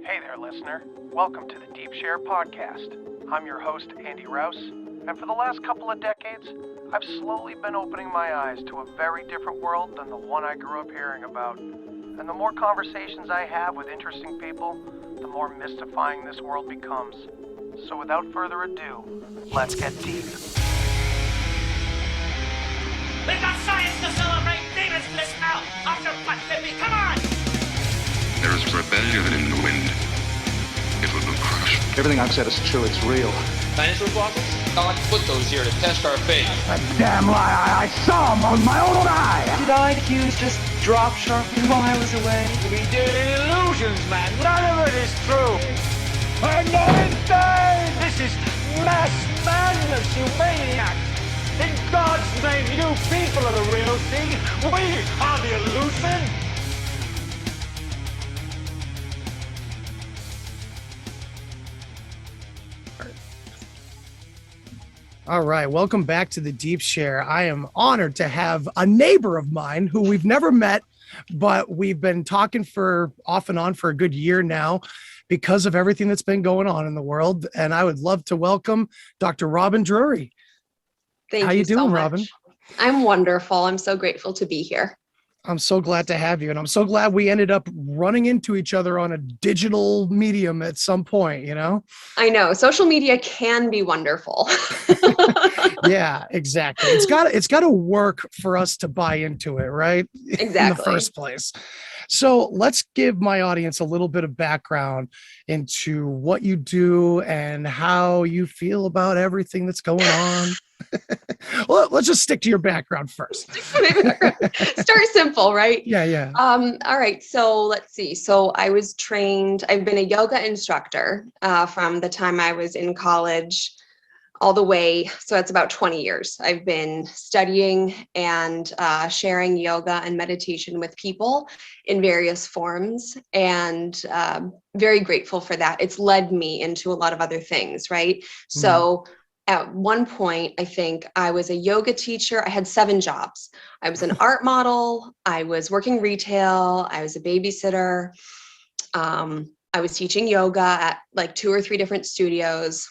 Hey there, listener. Welcome to the Deep Share Podcast. I'm your host, Andy Rouse, and for the last couple of decades, I've slowly been opening my eyes to a very different world than the one I grew up hearing about. And the more conversations I have with interesting people, the more mystifying this world becomes. So without further ado, let's get deep. We've got science to celebrate! Demons bliss out! After what, baby? Come on! There is rebellion in the wind. It will crush. Everything I've said is true. It's real. Dinosaur fossils? God put those here to test our faith. A damn lie. I saw them with my own eye. Did IQs just drop sharply while I was away? We did illusions, man! None of it is true! I'm not insane. This is mass madness, you maniacs! In God's name, you people are the real thing! We are the illusion! All right, welcome back to the Deep Share. I am honored to have a neighbor of mine who we've never met, but we've been talking for off and on for a good year now because of everything that's been going on in the world. And I would love to welcome Dr. Robin Drury. How you doing, so much. Robin? I'm wonderful. I'm so grateful to be here. I'm so glad to have you. And I'm so glad we ended up running into each other on a digital medium at some point, you know? I know social media can be wonderful. Yeah, exactly. It's got to work for us to buy into it, right? Exactly. In the first place. So let's give my audience a little bit of background into what you do and how you feel about everything that's going on. Well, let's just stick to your background first. Start simple, right? Yeah. All right. So let's see. So I was trained, I've been a yoga instructor from the time I was in college all the way. So that's about 20 years. I've been studying and sharing yoga and meditation with people in various forms, and very grateful for that. It's led me into a lot of other things, right? So at one point, I think I was a yoga teacher. I had 7 jobs. I was an art model. I was working retail. I was a babysitter. I was teaching yoga at like 2 or 3 different studios.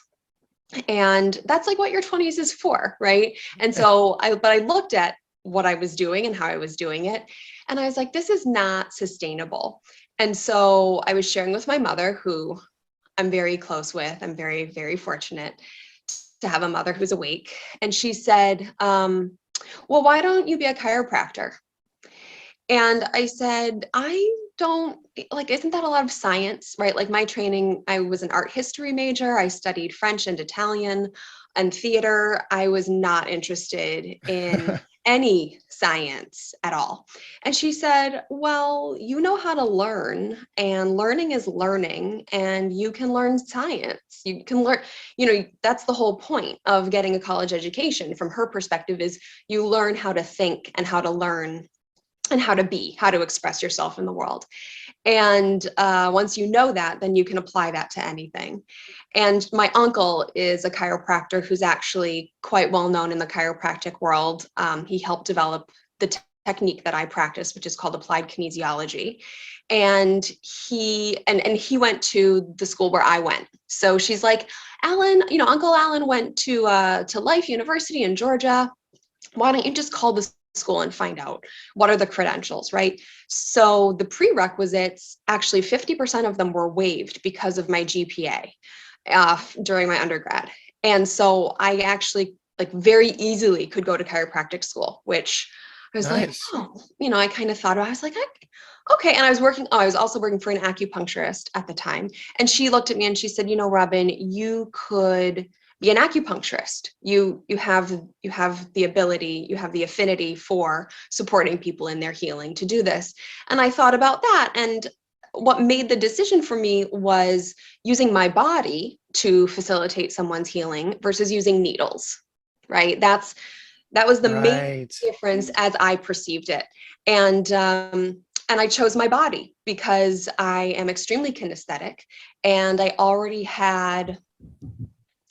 And that's like what your 20s is for, right? And so I looked at what I was doing and how I was doing it. And I was like, this is not sustainable. And so I was sharing with my mother, who I'm very close with. I'm very, very fortunate to have a mother who's awake. And she said, well, why don't you be a chiropractor? And I said, I don't like, isn't that a lot of science, right? Like my training, I was an art history major. I studied French and Italian and theater. I was not interested in any science at all. And she said, well, you know how to learn, and learning is learning, and you can learn science. You can learn, that's the whole point of getting a college education from her perspective, is you learn how to think and how to learn and how to be, how to express yourself in the world. And once you know that, then you can apply that to anything. And my uncle is a chiropractor who's actually quite well known in the chiropractic world. He helped develop the technique that I practice, which is called applied kinesiology. And he went to the school where I went. So she's like, Alan, Uncle Alan went to Life University in Georgia. Why don't you just call the school and find out what are the credentials, right? So the prerequisites, actually 50% of them were waived because of my GPA during my undergrad. And so I actually very easily could go to chiropractic school, which I was nice. I kind of thought about, I was like, okay. And I was also working for an acupuncturist at the time. And she looked at me and she said, Robin, you could be an acupuncturist. You have the ability, you have the affinity for supporting people in their healing to do this. And I thought about that. And what made the decision for me was using my body to facilitate someone's healing versus using needles, right? That was the main difference as I perceived it. And I chose my body because I am extremely kinesthetic, and I already had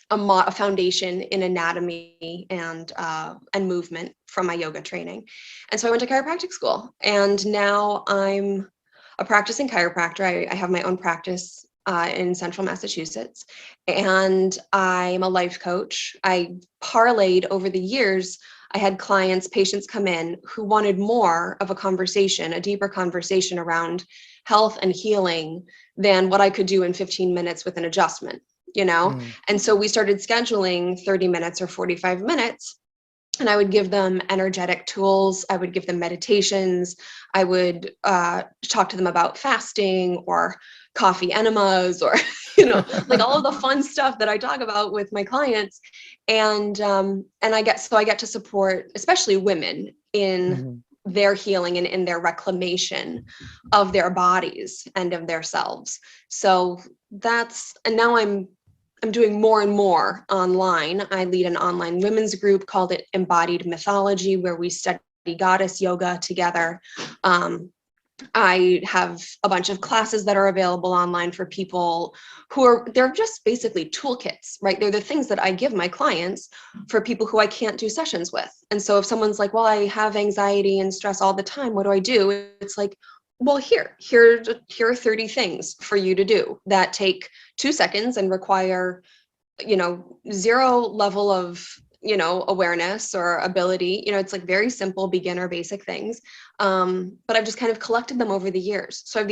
a foundation in anatomy and movement from my yoga training. And so I went to chiropractic school, and now I'm a practicing chiropractor. I have my own practice in central Massachusetts. And I'm a life coach. I parlayed over the years. I had clients, patients come in who wanted more of a conversation, a deeper conversation around health and healing than what I could do in 15 minutes with an adjustment, you know? And so we started scheduling 30 minutes or 45 minutes. And I would give them energetic tools. I would give them meditations. I would talk to them about fasting or coffee enemas or, like all of the fun stuff that I talk about with my clients. And I get to support, especially women, in their healing and in their reclamation of their bodies and of their selves. So and now I'm doing more and more online. I lead an online women's group called Embodied Mythology, where we study goddess yoga together. I have a bunch of classes that are available online for people they're just basically toolkits, right? They're the things that I give my clients for people who I can't do sessions with. And so if someone's like, well, I have anxiety and stress all the time, what do I do? It's like, well, here are 30 things for you to do that take 2 seconds and require, zero level of, awareness or ability. It's like very simple, beginner, basic things. But I've just kind of collected them over the years. So I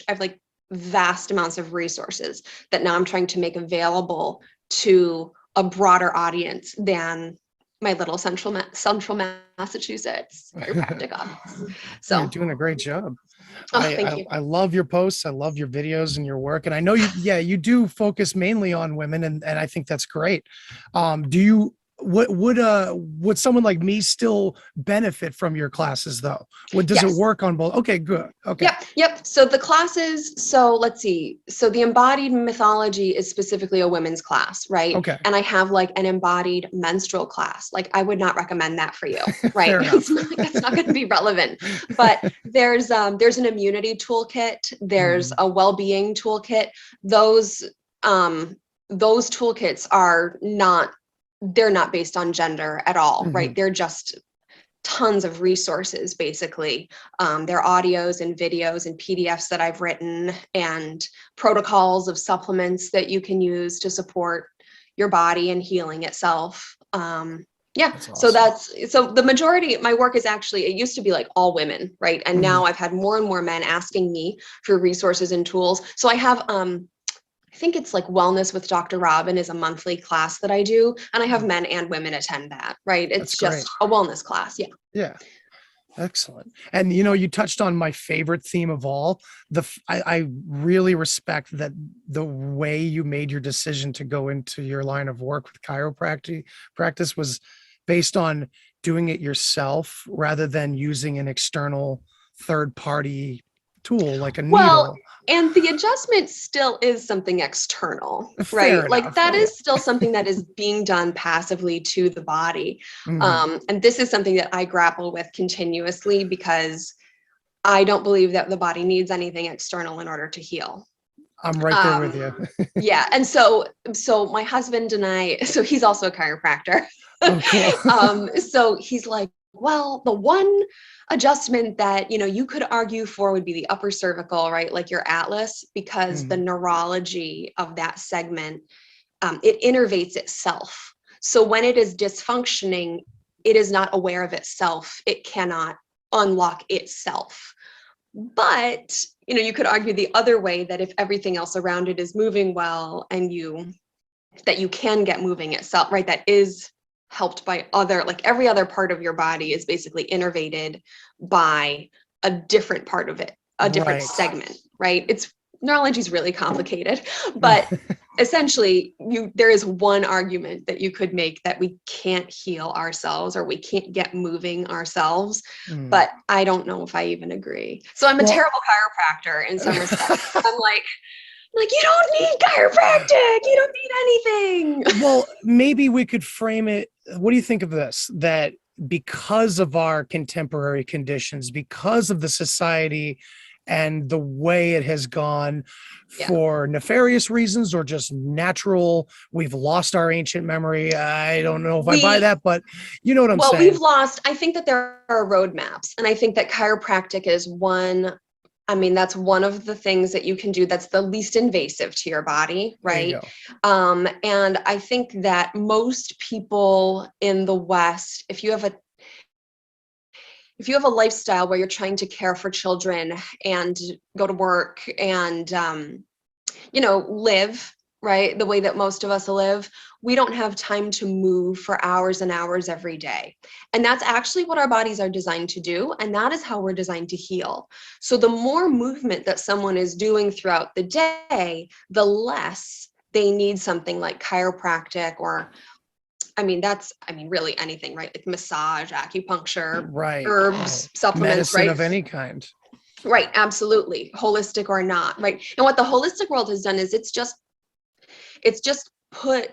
have like vast amounts of resources that now I'm trying to make available to a broader audience than my little central Massachusetts chiropractic office. So you're doing a great job. Thank you. I love your posts. I love your videos and your work. And I know you do focus mainly on women, and I think that's great. Would someone like me still benefit from your classes though? Does it work on both? Okay, good. Okay. Yep. So the classes, let's see. So the embodied mythology is specifically a women's class, right? Okay. And I have like an embodied menstrual class. Like I would not recommend that for you, right? It's not going to be relevant. But there's an immunity toolkit. There's a well-being toolkit. Those toolkits they're not based on gender at all, right? They're just tons of resources, basically. They're audios and videos and PDFs that I've written and protocols of supplements that you can use to support your body and healing itself. That's awesome. So the majority of my work is actually, it used to be like all women, right? And now I've had more and more men asking me for resources and tools. So I have, I think it's like Wellness with Dr. Robin is a monthly class that I do, and I have men and women attend that, right? It's just a wellness class. Yeah. Yeah. Excellent. And, you touched on my favorite theme of all. I really respect that the way you made your decision to go into your line of work with chiropractic practice was based on doing it yourself rather than using an external third party tool like a needle. And the adjustment still is something external, right? Like that is still something that is being done passively to the body. And this is something that I grapple with continuously because I don't believe that the body needs anything external in order to heal. I'm right there with you. Yeah. And so my husband and I, so he's also a chiropractor. Oh, cool. So he's like, well, the one adjustment that, you could argue for would be the upper cervical, right? Like your atlas, because the neurology of that segment, it innervates itself. So when it is dysfunctioning, it is not aware of itself. It cannot unlock itself. But, you could argue the other way that if everything else around it is moving well and that you can get moving itself, right? That is helped by every other part of your body is basically innervated by a different part of it, a different segment, right? Neurology is really complicated, but essentially there is one argument that you could make that we can't heal ourselves or we can't get moving ourselves, but I don't know if I even agree. So I'm a terrible chiropractor in some respects. I'm like, you don't need chiropractic. You don't need anything. Well, maybe we could frame it. What do you think of this? That because of our contemporary conditions, because of the society and the way it has gone for nefarious reasons or just natural, we've lost our ancient memory. I don't know if I buy that, but you know what I'm saying. Well, I think that there are roadmaps, and I think that chiropractic is one I mean, that's one of the things that you can do that's the least invasive to your body, right? And I think that most people in the West, if you have a lifestyle where you're trying to care for children and go to work and live, right, the way that most of us live, we don't have time to move for hours and hours every day. And that's actually what our bodies are designed to do. And that is how we're designed to heal. So the more movement that someone is doing throughout the day, the less they need something like chiropractic or, really anything, right? Like massage, acupuncture, Right. herbs, supplements, Medicine right? of any kind. Right, absolutely. Holistic or not, right? And what the holistic world has done is it's just put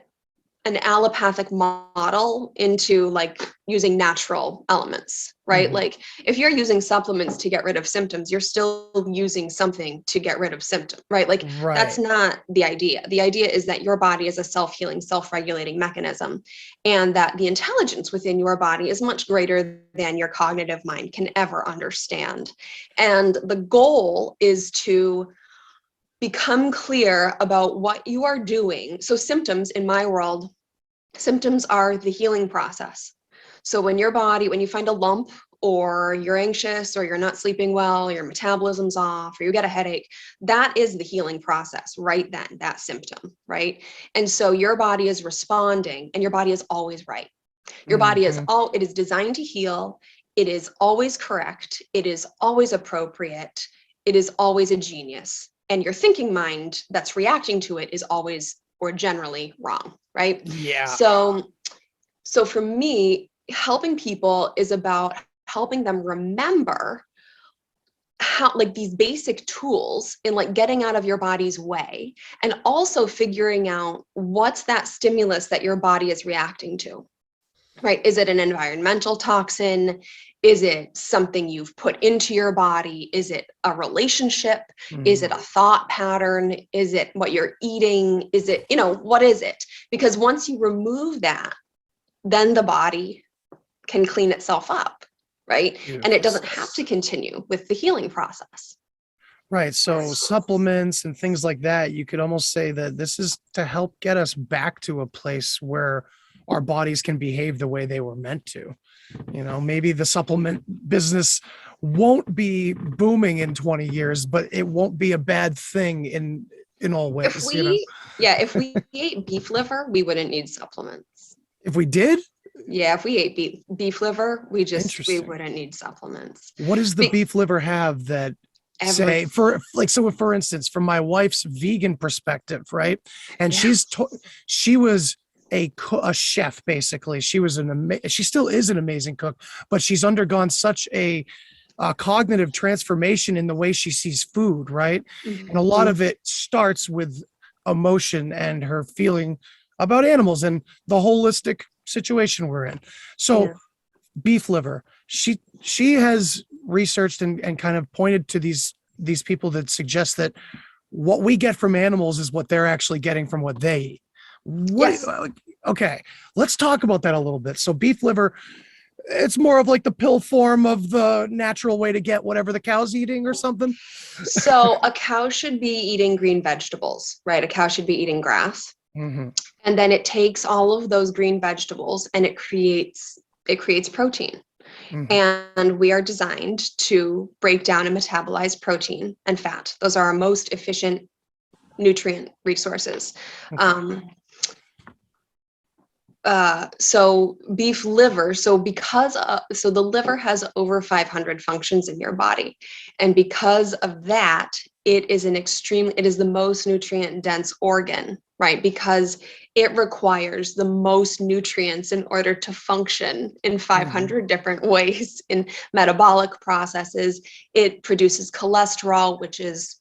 an allopathic model into like using natural elements, right? Mm-hmm. Like if you're using supplements to get rid of symptoms, you're still using something to get rid of symptoms, right? Like that's not the idea. The idea is that your body is a self-healing, self-regulating mechanism, and that the intelligence within your body is much greater than your cognitive mind can ever understand. And the goal is to become clear about what you are doing. So symptoms in my world, symptoms are the healing process. So when you find a lump or you're anxious or you're not sleeping well, your metabolism's off or you get a headache, that is the healing process right then, that symptom, right? And so your body is responding and your body is always right. Your body it is designed to heal. It is always correct. It is always appropriate. It is always a genius. And your thinking mind that's reacting to it is always or generally wrong, right? Yeah. So for me, helping people is about helping them remember how, like, these basic tools in like getting out of your body's way, and also figuring out what's that stimulus that your body is reacting to, right? Is it an environmental toxin? Is it something you've put into your body? Is it a relationship? Is it a thought pattern? Is it what you're eating? Is it, what is it? Because once you remove that, then the body can clean itself up, right? Yes. And it doesn't have to continue with the healing process. Right. So supplements and things like that, you could almost say that this is to help get us back to a place where our bodies can behave the way they were meant to. Maybe the supplement business won't be booming in 20 years, but it won't be a bad thing in all ways. If we ate beef liver, we wouldn't need supplements. If we did? Yeah, if we ate beef liver, we wouldn't need supplements. What does the beef liver have that say for instance, from my wife's vegan perspective, right? And she was a chef, basically. She was she still is an amazing cook, but she's undergone such a cognitive transformation in the way she sees food, right? And a lot of it starts with emotion and her feeling about animals and the holistic situation we're in. So beef liver, she has researched and kind of pointed to these people that suggest that what we get from animals is what they're actually getting from what they eat. Okay, let's talk about that a little bit. So beef liver, it's more of like the pill form of the natural way to get whatever the cow's eating or something. So a cow should be eating green vegetables, right? A cow should be eating grass. And then it takes all of those green vegetables and it creates protein. And we are designed to break down and metabolize protein and fat. Those are our most efficient nutrient resources. So beef liver, so the liver has over 500 functions in your body. And because of that, it is the most nutrient dense organ, right? Because it requires the most nutrients in order to function in 500 different ways in metabolic processes. It produces cholesterol, which is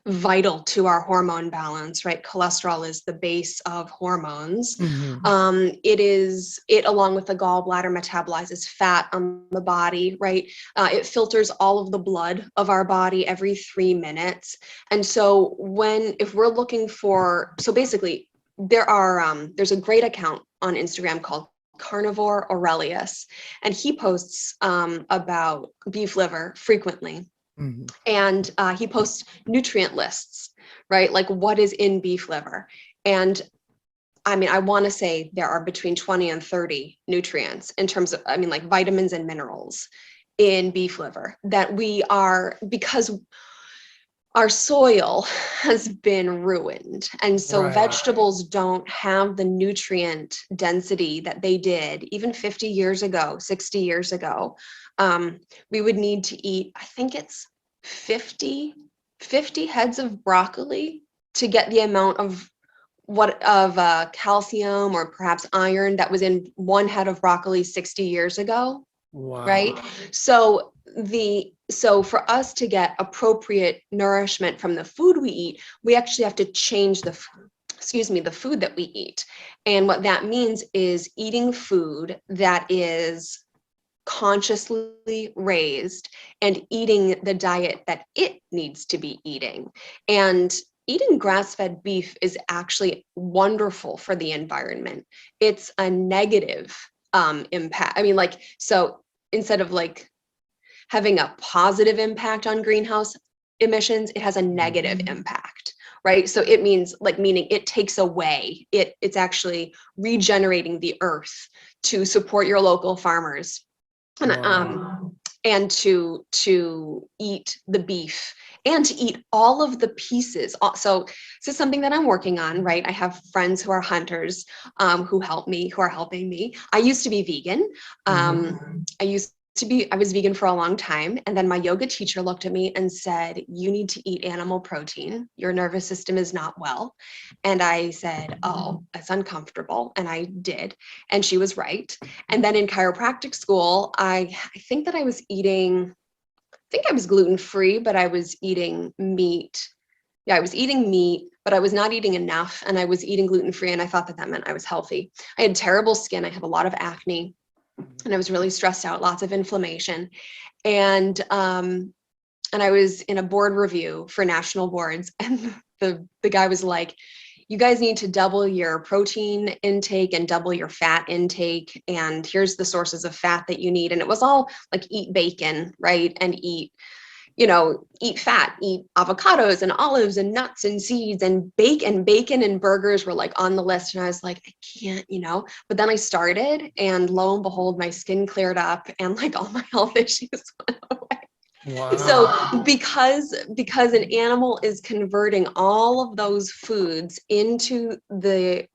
vital to our hormone balance, right? Cholesterol is the base of hormones. It along with the gallbladder metabolizes fat on the body, right? It filters all of the blood of our body every 3 minutes. And so if we're looking for, so basically there's a great account on Instagram called Carnivore Aurelius, and he posts about beef liver frequently. And he posts nutrient lists, right? Like what is in beef liver. And I mean, I want to say there are between 20 and 30 nutrients in terms of, I mean, like vitamins and minerals in beef liver that we are, because our soil has been ruined. And so vegetables don't have the nutrient density that they did even 50 years ago, 60 years ago. We would need to eat, I think it's 50 heads of broccoli to get the amount of calcium or perhaps iron that was in one head of broccoli 60 years ago. Wow. Right. So for us to get appropriate nourishment from the food we eat, we actually have to change the food that we eat. And what that means is eating food that is consciously raised and eating the diet that it needs to be eating. And eating grass-fed beef is actually wonderful for the environment. It's a negative impact. I mean, like, so instead of like having a positive impact on greenhouse emissions, it has a negative impact, right? So it means meaning it takes away, it's actually regenerating the earth to support your local farmers and to eat the beef and to eat all of the pieces. So this is something that I'm working on, right? I have friends who are hunters who are helping me. I used to be vegan. I was vegan for a long time. And then my yoga teacher looked at me and said, you need to eat animal protein. Your nervous system is not well. And I said, oh, that's uncomfortable. And I did. And she was right. And then in chiropractic school, I think that I was gluten-free, but I was eating meat. Yeah, I was eating meat, but I was not eating enough. And I was eating gluten-free. And I thought that meant I was healthy. I had terrible skin. I have a lot of acne. And I was really stressed out, lots of inflammation. And I was in a board review for national boards. And the guy was like, you guys need to double your protein intake and double your fat intake. And here's the sources of fat that you need. And it was all like eat bacon, right? And eat fat, eat avocados and olives and nuts and seeds and bacon and burgers were like on the list. And I was like, I can't, but then I started and lo and behold, my skin cleared up and like all my health issues went away. Wow. So because an animal is converting all of those foods into the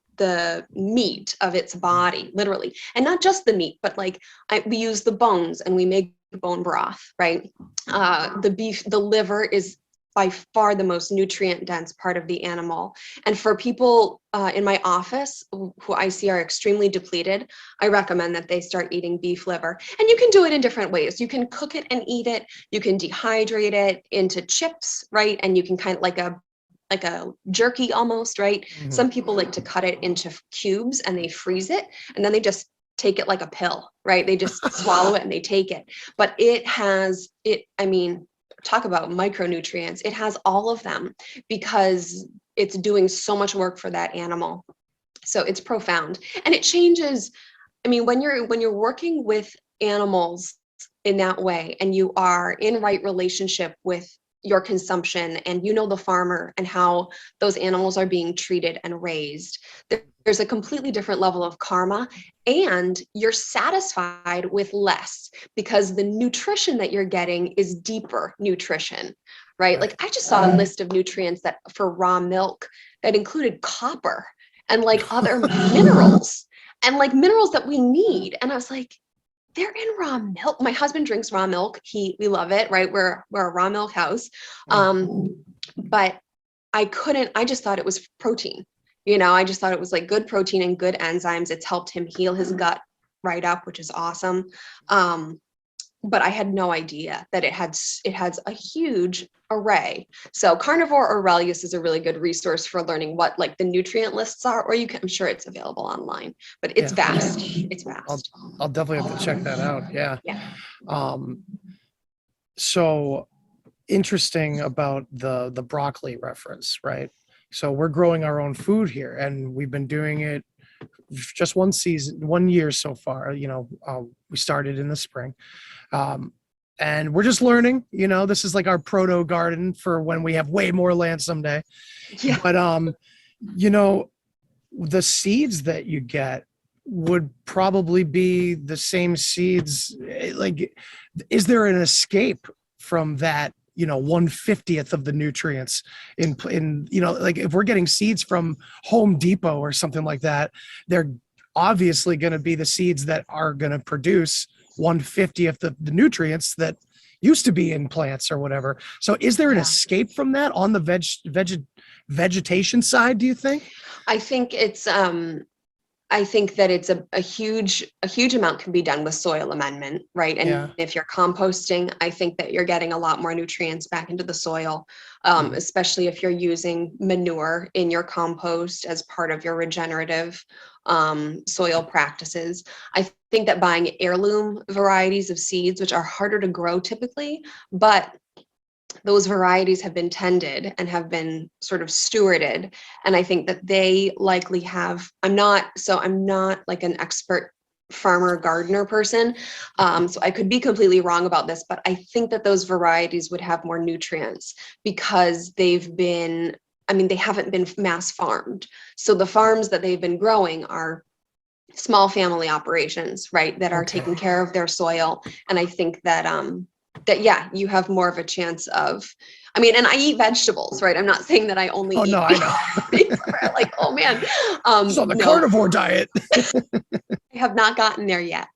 meat of its body, literally, and not just the meat, but like we use the bones and we make bone broth, right? The liver is by far the most nutrient dense part of the animal. And for people in my office who I see are extremely depleted, I recommend that they start eating beef liver. And you can do it in different ways. You can cook it and eat it. You can dehydrate it into chips, right? And you can kind of like a jerky almost, right? Some people like to cut it into cubes and they freeze it and then they just take it like a pill, right? They just swallow it and they take it. But talk about micronutrients. It has all of them because it's doing so much work for that animal. So it's profound. And it changes. I mean, when you're working with animals in that way and you are in right relationship with your consumption and the farmer and how those animals are being treated and raised, there's a completely different level of karma and you're satisfied with less because the nutrition that you're getting is deeper nutrition, right? Like I just saw a list of nutrients that for raw milk that included copper and like other minerals and like minerals that we need. And I was like, they're in raw milk. My husband drinks raw milk. We love it, right? We're a raw milk house. But I just thought it was protein. I just thought it was like good protein and good enzymes. It's helped him heal his gut right up, which is awesome. But I had no idea that it has a huge array. So Carnivore Aurelius is a really good resource for learning what like the nutrient lists are, or I'm sure it's available online, but it's vast. It's vast. I'll definitely have to check that out. Yeah. So interesting about the broccoli reference, right? So we're growing our own food here and we've been doing it just 1 year so far. We started in the spring. and we're just learning. This is like our proto garden for when we have way more land someday. Yeah. But the seeds that you get would probably be the same seeds. Like, is there an escape from that, 1/50th of the nutrients in, like if we're getting seeds from Home Depot or something like that, they're obviously going to be the seeds that are going to produce 1/50th of the nutrients that used to be in plants or whatever. So is there an escape from that on the vegetation side, do you think? I think that it's a huge amount can be done with soil amendment, right? And if you're composting, I think that you're getting a lot more nutrients back into the soil, especially if you're using manure in your compost as part of your regenerative soil practices. I think that buying heirloom varieties of seeds, which are harder to grow typically, but those varieties have been tended and have been sort of stewarded. And I think that they likely have, I'm not like an expert farmer gardener person. So I could be completely wrong about this, but I think that those varieties would have more nutrients because they haven't been mass farmed. So the farms that they've been growing are small family operations, right? That are taking care of their soil. And I think that, you have more of a chance of, and I eat vegetables, right? I'm not saying that I only eat. No, I know. Like, oh man. It's on the carnivore diet. I have not gotten there yet.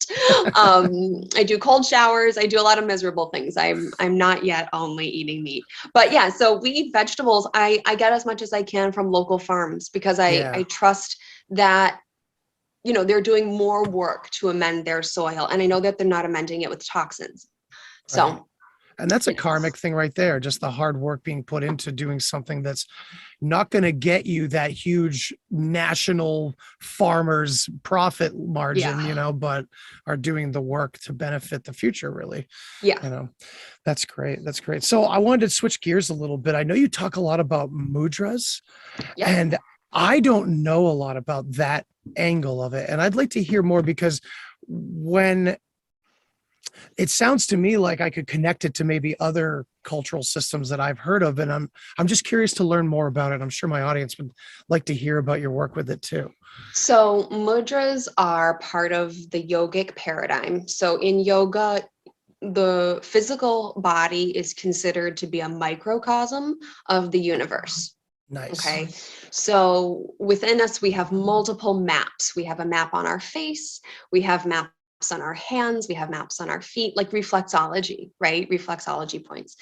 I do cold showers. I do a lot of miserable things. I'm not yet only eating meat, but yeah, so we eat vegetables. I get as much as I can from local farms because I trust that, they're doing more work to amend their soil. And I know that they're not amending it with toxins. So, right. And that's a karmic thing right there. Just the hard work being put into doing something that's not going to get you that huge national farmers profit margin, but are doing the work to benefit the future, really. Yeah. That's great. That's great. So I wanted to switch gears a little bit. I know you talk a lot about mudras, and I don't know a lot about that angle of it. And I'd like to hear more because when it sounds to me like I could connect it to maybe other cultural systems that I've heard of. And I'm just curious to learn more about it. I'm sure my audience would like to hear about your work with it too. So mudras are part of the yogic paradigm. So in yoga, the physical body is considered to be a microcosm of the universe. Nice. Okay. So within us, we have multiple maps. We have a map on our face. We have maps on our hands. We have maps on our feet, like reflexology, right? Reflexology points.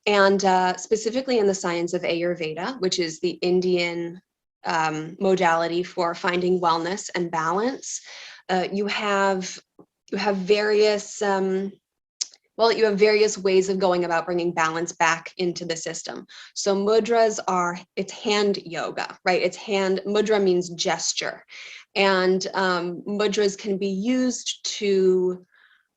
And specifically in the science of Ayurveda, which is the Indian modality for finding wellness and balance, you have various you have various ways of going about bringing balance back into the system. So mudras it's hand yoga, right? Mudra means gesture. And mudras can be used to,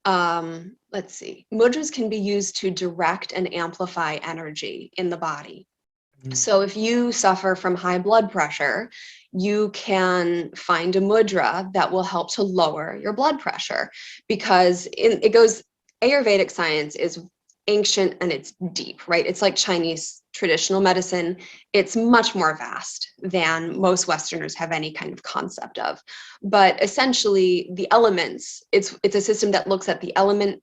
mudras can be used to direct and amplify energy in the body. So if you suffer from high blood pressure, you can find a mudra that will help to lower your blood pressure because Ayurvedic science is ancient and it's deep, right? It's like Chinese traditional medicine. It's much more vast than most Westerners have any kind of concept of. But essentially, the elements, it's a system that looks at the elements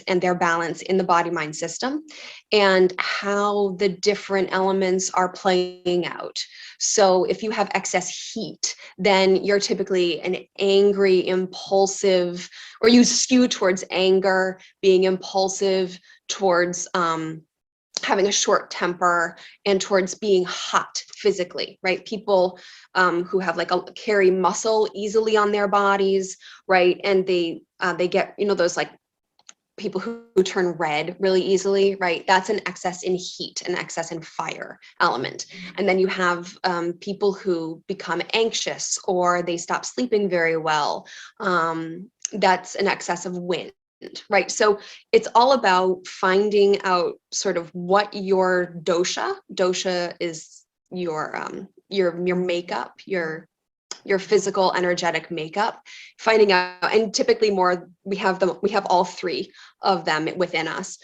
and their balance in the body-mind system and how the different elements are playing out. So if you have excess heat, then you're typically an angry, impulsive, or you skew towards anger, being impulsive, towards having a short temper, and towards being hot physically, right? People who have carry muscle easily on their bodies, right? And they get, those people who turn red really easily, right? That's an excess in heat, an excess in fire element. And then you have people who become anxious or they stop sleeping very well. That's an excess of wind, right? So it's all about finding out sort of what your dosha is your makeup, your your physical energetic makeup, finding out, and typically we have all three of them within us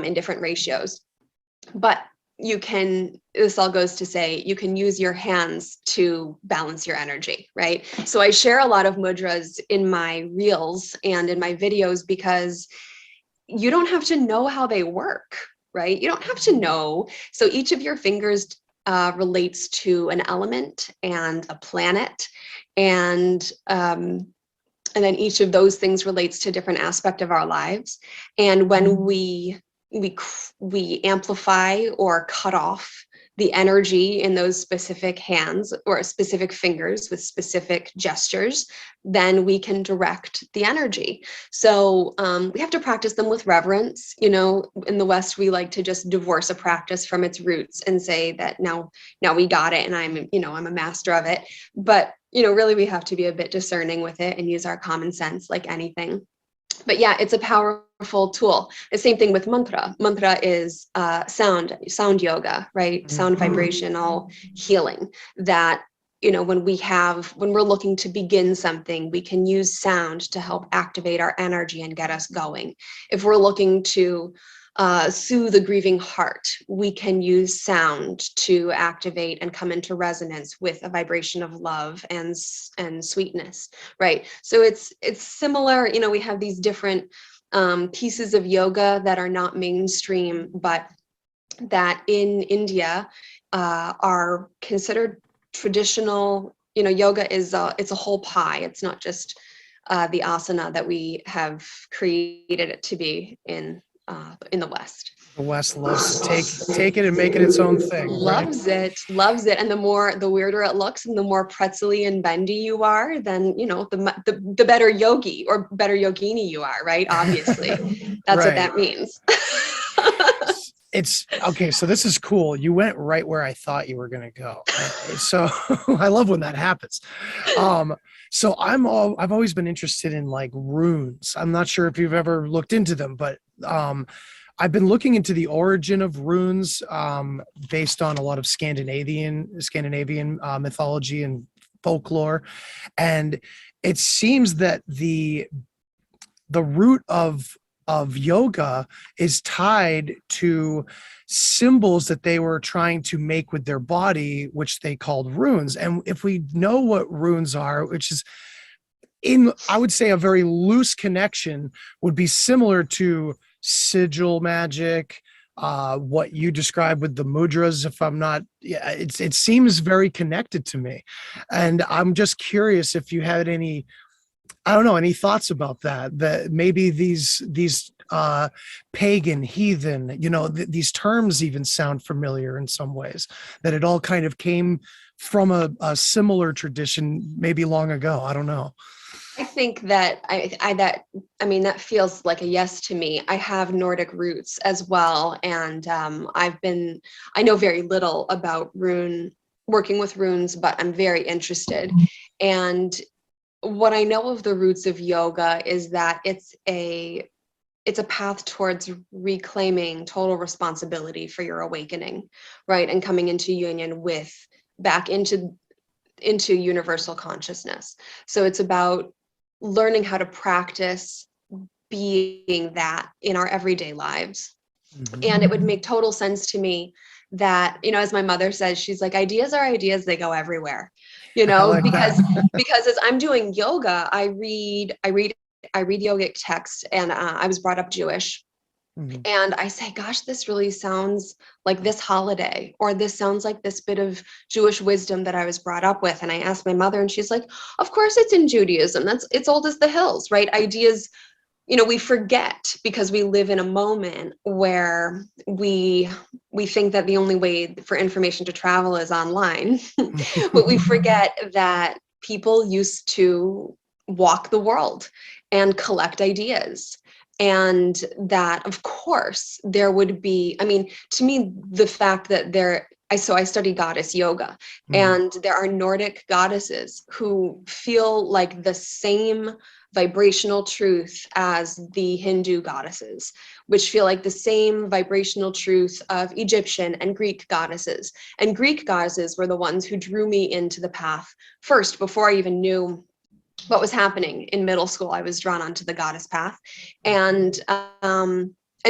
in different ratios. But this all goes to say, you can use your hands to balance your energy, right? So I share a lot of mudras in my reels and in my videos because you don't have to know how they work, right? You don't have to know. So each of your fingers relates to an element and a planet, and then each of those things relates to a different aspect of our lives. And when we amplify or cut off the energy in those specific hands or specific fingers with specific gestures, then we can direct the energy. So we have to practice them with reverence. You know, in the West, we like to just divorce a practice from its roots and say that now we got it and I'm a master of it. But, really we have to be a bit discerning with it and use our common sense like anything. But yeah, it's a powerful tool. The same thing with mantra. Mantra is sound yoga, right? Sound vibrational healing that, when we're looking to begin something, we can use sound to help activate our energy and get us going. If we're looking to soothe a grieving heart, we can use sound to activate and come into resonance with a vibration of love and sweetness, right? So it's similar. We have these different pieces of yoga that are not mainstream, but that in India are considered traditional. Yoga is it's a whole pie. It's not just the asana that we have created it to be in the West. The West loves to take it and make it its own thing. Loves it. And the weirder it looks and the more pretzel-y and bendy you are, then, the better yogi or better yogini you are, right? Obviously. That's what that means. It's okay. So this is cool. You went right where I thought you were going to go. So I love when that happens. So I've always been interested in like runes. I'm not sure if you've ever looked into them, but I've been looking into the origin of runes based on a lot of Scandinavian mythology and folklore. And it seems that the root of yoga is tied to symbols that they were trying to make with their body, which they called runes. And if we know what runes are, which is I would say a very loose connection, would be similar to sigil magic, what you described with the mudras. If I'm not, it seems very connected to me. And I'm just curious if you had any thoughts about that maybe these pagan, heathen, these terms even sound familiar in some ways, that it all kind of came from a similar tradition maybe long ago. I don't know. I think that that feels like a yes to me. I have Nordic roots as well. And I know very little about working with runes, but I'm very interested. And what I know of the roots of yoga is that it's a path towards reclaiming total responsibility for your awakening, right? And coming into union back into universal consciousness. So it's about learning how to practice being that in our everyday lives. Mm-hmm. And it would make total sense to me that, as my mother says, she's like, ideas are ideas, they go everywhere, because as I'm doing yoga, I read yogic text, and I was brought up Jewish. Mm-hmm. And I say, gosh, this really sounds like this holiday, or this sounds like this bit of Jewish wisdom that I was brought up with. And I asked my mother, and she's like, of course it's in Judaism. It's old as the hills, right? Ideas, we forget because we live in a moment where we think that the only way for information to travel is online. But we forget that people used to walk the world and collect ideas. And that, of course, there would be, to me, the fact that I study goddess yoga, and there are Nordic goddesses who feel like the same vibrational truth as the Hindu goddesses, which feel like the same vibrational truth of Egyptian and Greek goddesses. And Greek goddesses were the ones who drew me into the path first, before I even knew what was happening in middle school. I was drawn onto the goddess path. And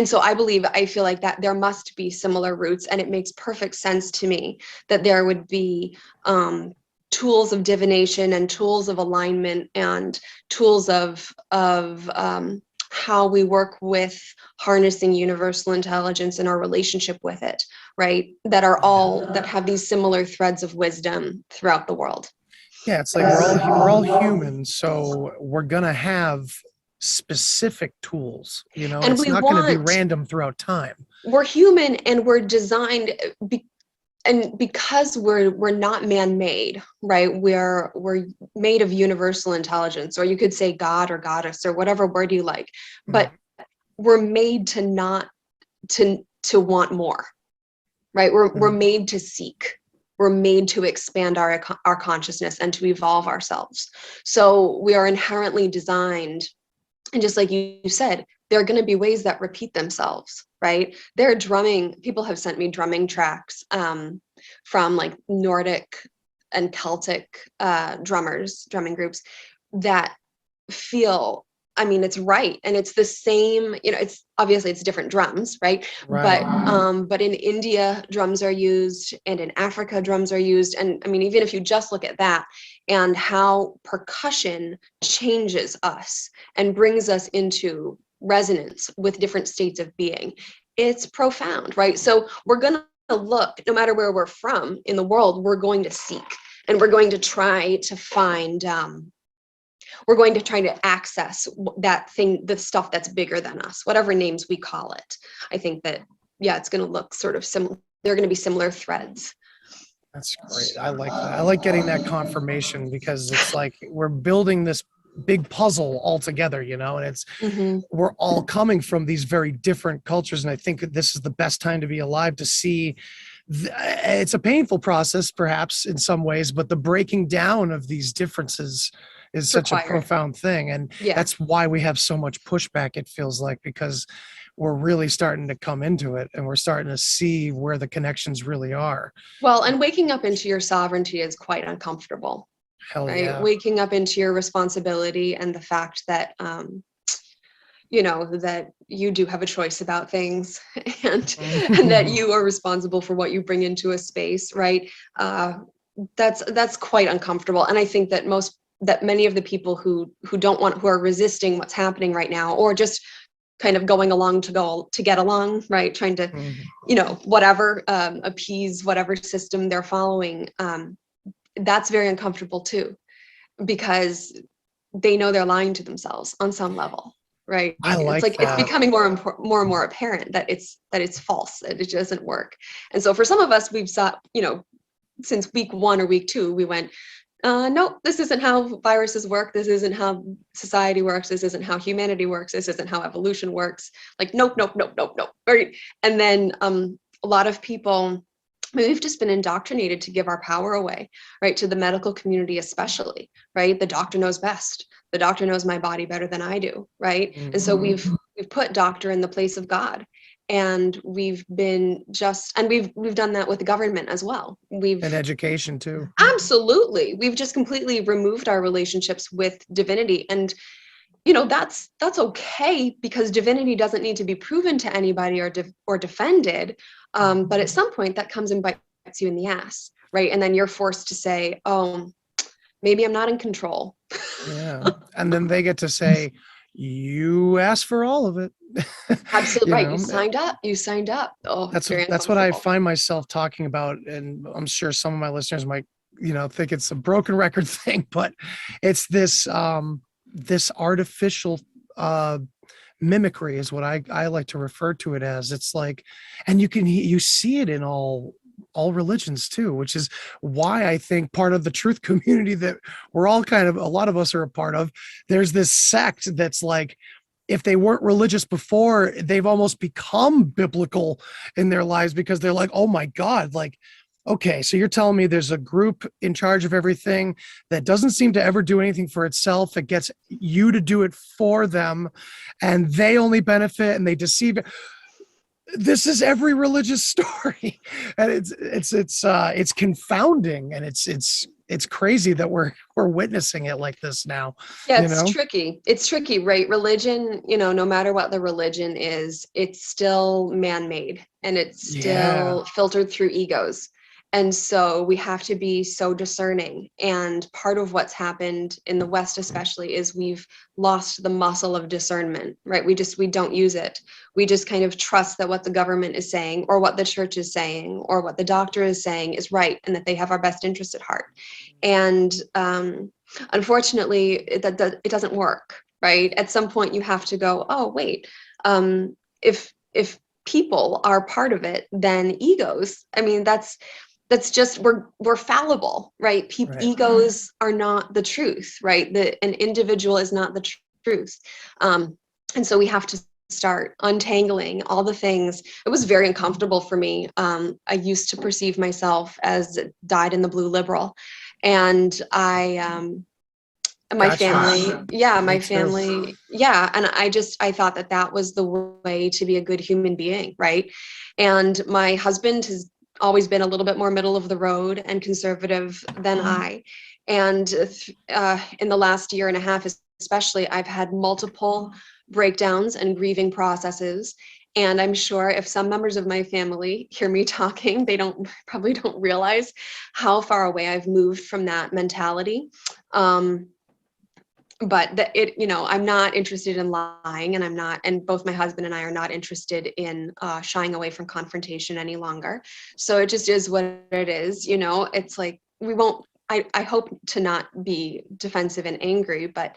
so I feel like that there must be similar roots, and it makes perfect sense to me that there would be tools of divination and tools of alignment and tools of how we work with harnessing universal intelligence and our relationship with it, right? That have these similar threads of wisdom throughout the world. Yeah, it's like we're all humans, so we're gonna have specific tools, And it's not going to be random throughout time. We're human, and we're designed because we're not man-made, right? We're made of universal intelligence, or you could say God or goddess or whatever word you like, but we're made to not to want more, right? We're made to seek. We're made to expand our consciousness and to evolve ourselves. So we are inherently designed. And just like you said, there are going to be ways that repeat themselves, right? People have sent me drumming tracks from like Nordic and Celtic drumming groups that feel, it's right. And it's the same, it's obviously it's different drums, right? But in India, drums are used, and in Africa, drums are used. And even if you just look at that and how percussion changes us and brings us into resonance with different states of being, it's profound, right? So we're going to look, no matter where we're from in the world, we're going to seek, and we're going to try to find, we're going to try to access that thing, the stuff that's bigger than us, whatever names we call it. I think that, it's going to look sort of similar. There are going to be similar threads. That's great. I like that. I like getting that confirmation, because it's like we're building this big puzzle all together, and it's we're all coming from these very different cultures. And I think this is the best time to be alive, to see it's a painful process perhaps in some ways, but the breaking down of these differences is such a profound thing. And that's why we have so much pushback, it feels like, because we're really starting to come into it, and we're starting to see where the connections really are. Well, and waking up into your sovereignty is quite uncomfortable. Hell right? Yeah. Waking up into your responsibility and the fact that, that you do have a choice about things, and that you are responsible for what you bring into a space, right? That's quite uncomfortable. And I think that many of the people who are resisting what's happening right now, or just kind of going along to get along, right? Trying to, whatever, appease whatever system they're following. That's very uncomfortable too, because they know they're lying to themselves on some level, right? It's becoming more and more apparent that it's false, that it doesn't work. And so for some of us, we've sought, since week 1 or week 2, we went, nope, this isn't how viruses work. This isn't how society works. This isn't how humanity works. This isn't how evolution works. Like, nope. Right. And then a lot of people, we've just been indoctrinated to give our power away, right? To the medical community, especially, right? The doctor knows best. The doctor knows my body better than I do, right? And so we've put doctor in the place of God. And we've done that with the government as well. And education too. Absolutely. We've just completely removed our relationships with divinity. And, that's okay, because divinity doesn't need to be proven to anybody or defended. But at some point that comes and bites you in the ass, right? And then you're forced to say, oh, maybe I'm not in control. Yeah. And then they get to say, you asked for all of it. Absolutely right. You signed up. Oh, that's what I find myself talking about. And I'm sure some of my listeners might, think it's a broken record thing, but it's this artificial, mimicry is what I like to refer to it as. It's like, and you see it in all religions too, which is why I think part of the truth community that we're all a lot of us are a part of, there's this sect that's like, if they weren't religious before, they've almost become biblical in their lives, because they're like, oh my God, like Okay, so you're telling me there's a group in charge of everything that doesn't seem to ever do anything for itself. It gets you to do it for them, and they only benefit and they deceive. This is every religious story, and it's confounding, and it's crazy that we're witnessing it like this now. Yeah, you it's know? tricky. It's tricky, right? Religion, no matter what the religion is, it's still man-made and it's still filtered through egos. And so we have to be so discerning. And part of what's happened in the West, especially, is we've lost the muscle of discernment, right? We don't use it. We just kind of trust that what the government is saying or what the church is saying or what the doctor is saying is right and that they have our best interest at heart. And unfortunately, it doesn't work, right? At some point you have to go, oh, wait, if people are part of it, then egos, I mean, that's just, we're fallible, right? Right. Egos are not the truth, right? An individual is not the truth. And so we have to start untangling all the things. It was very uncomfortable for me. I used to perceive myself as dyed in the blue liberal. And my Gotcha. family, and I thought that was the way to be a good human being, right? And my husband has always been a little bit more middle of the road and conservative than I. And in the last year and a half, especially, I've had multiple breakdowns and grieving processes. And I'm sure if some members of my family hear me talking, they probably don't realize how far away I've moved from that mentality. But I'm not interested in lying, and both my husband and I are not interested in shying away from confrontation any longer. So it just is what it is. It's like, I hope to not be defensive and angry, but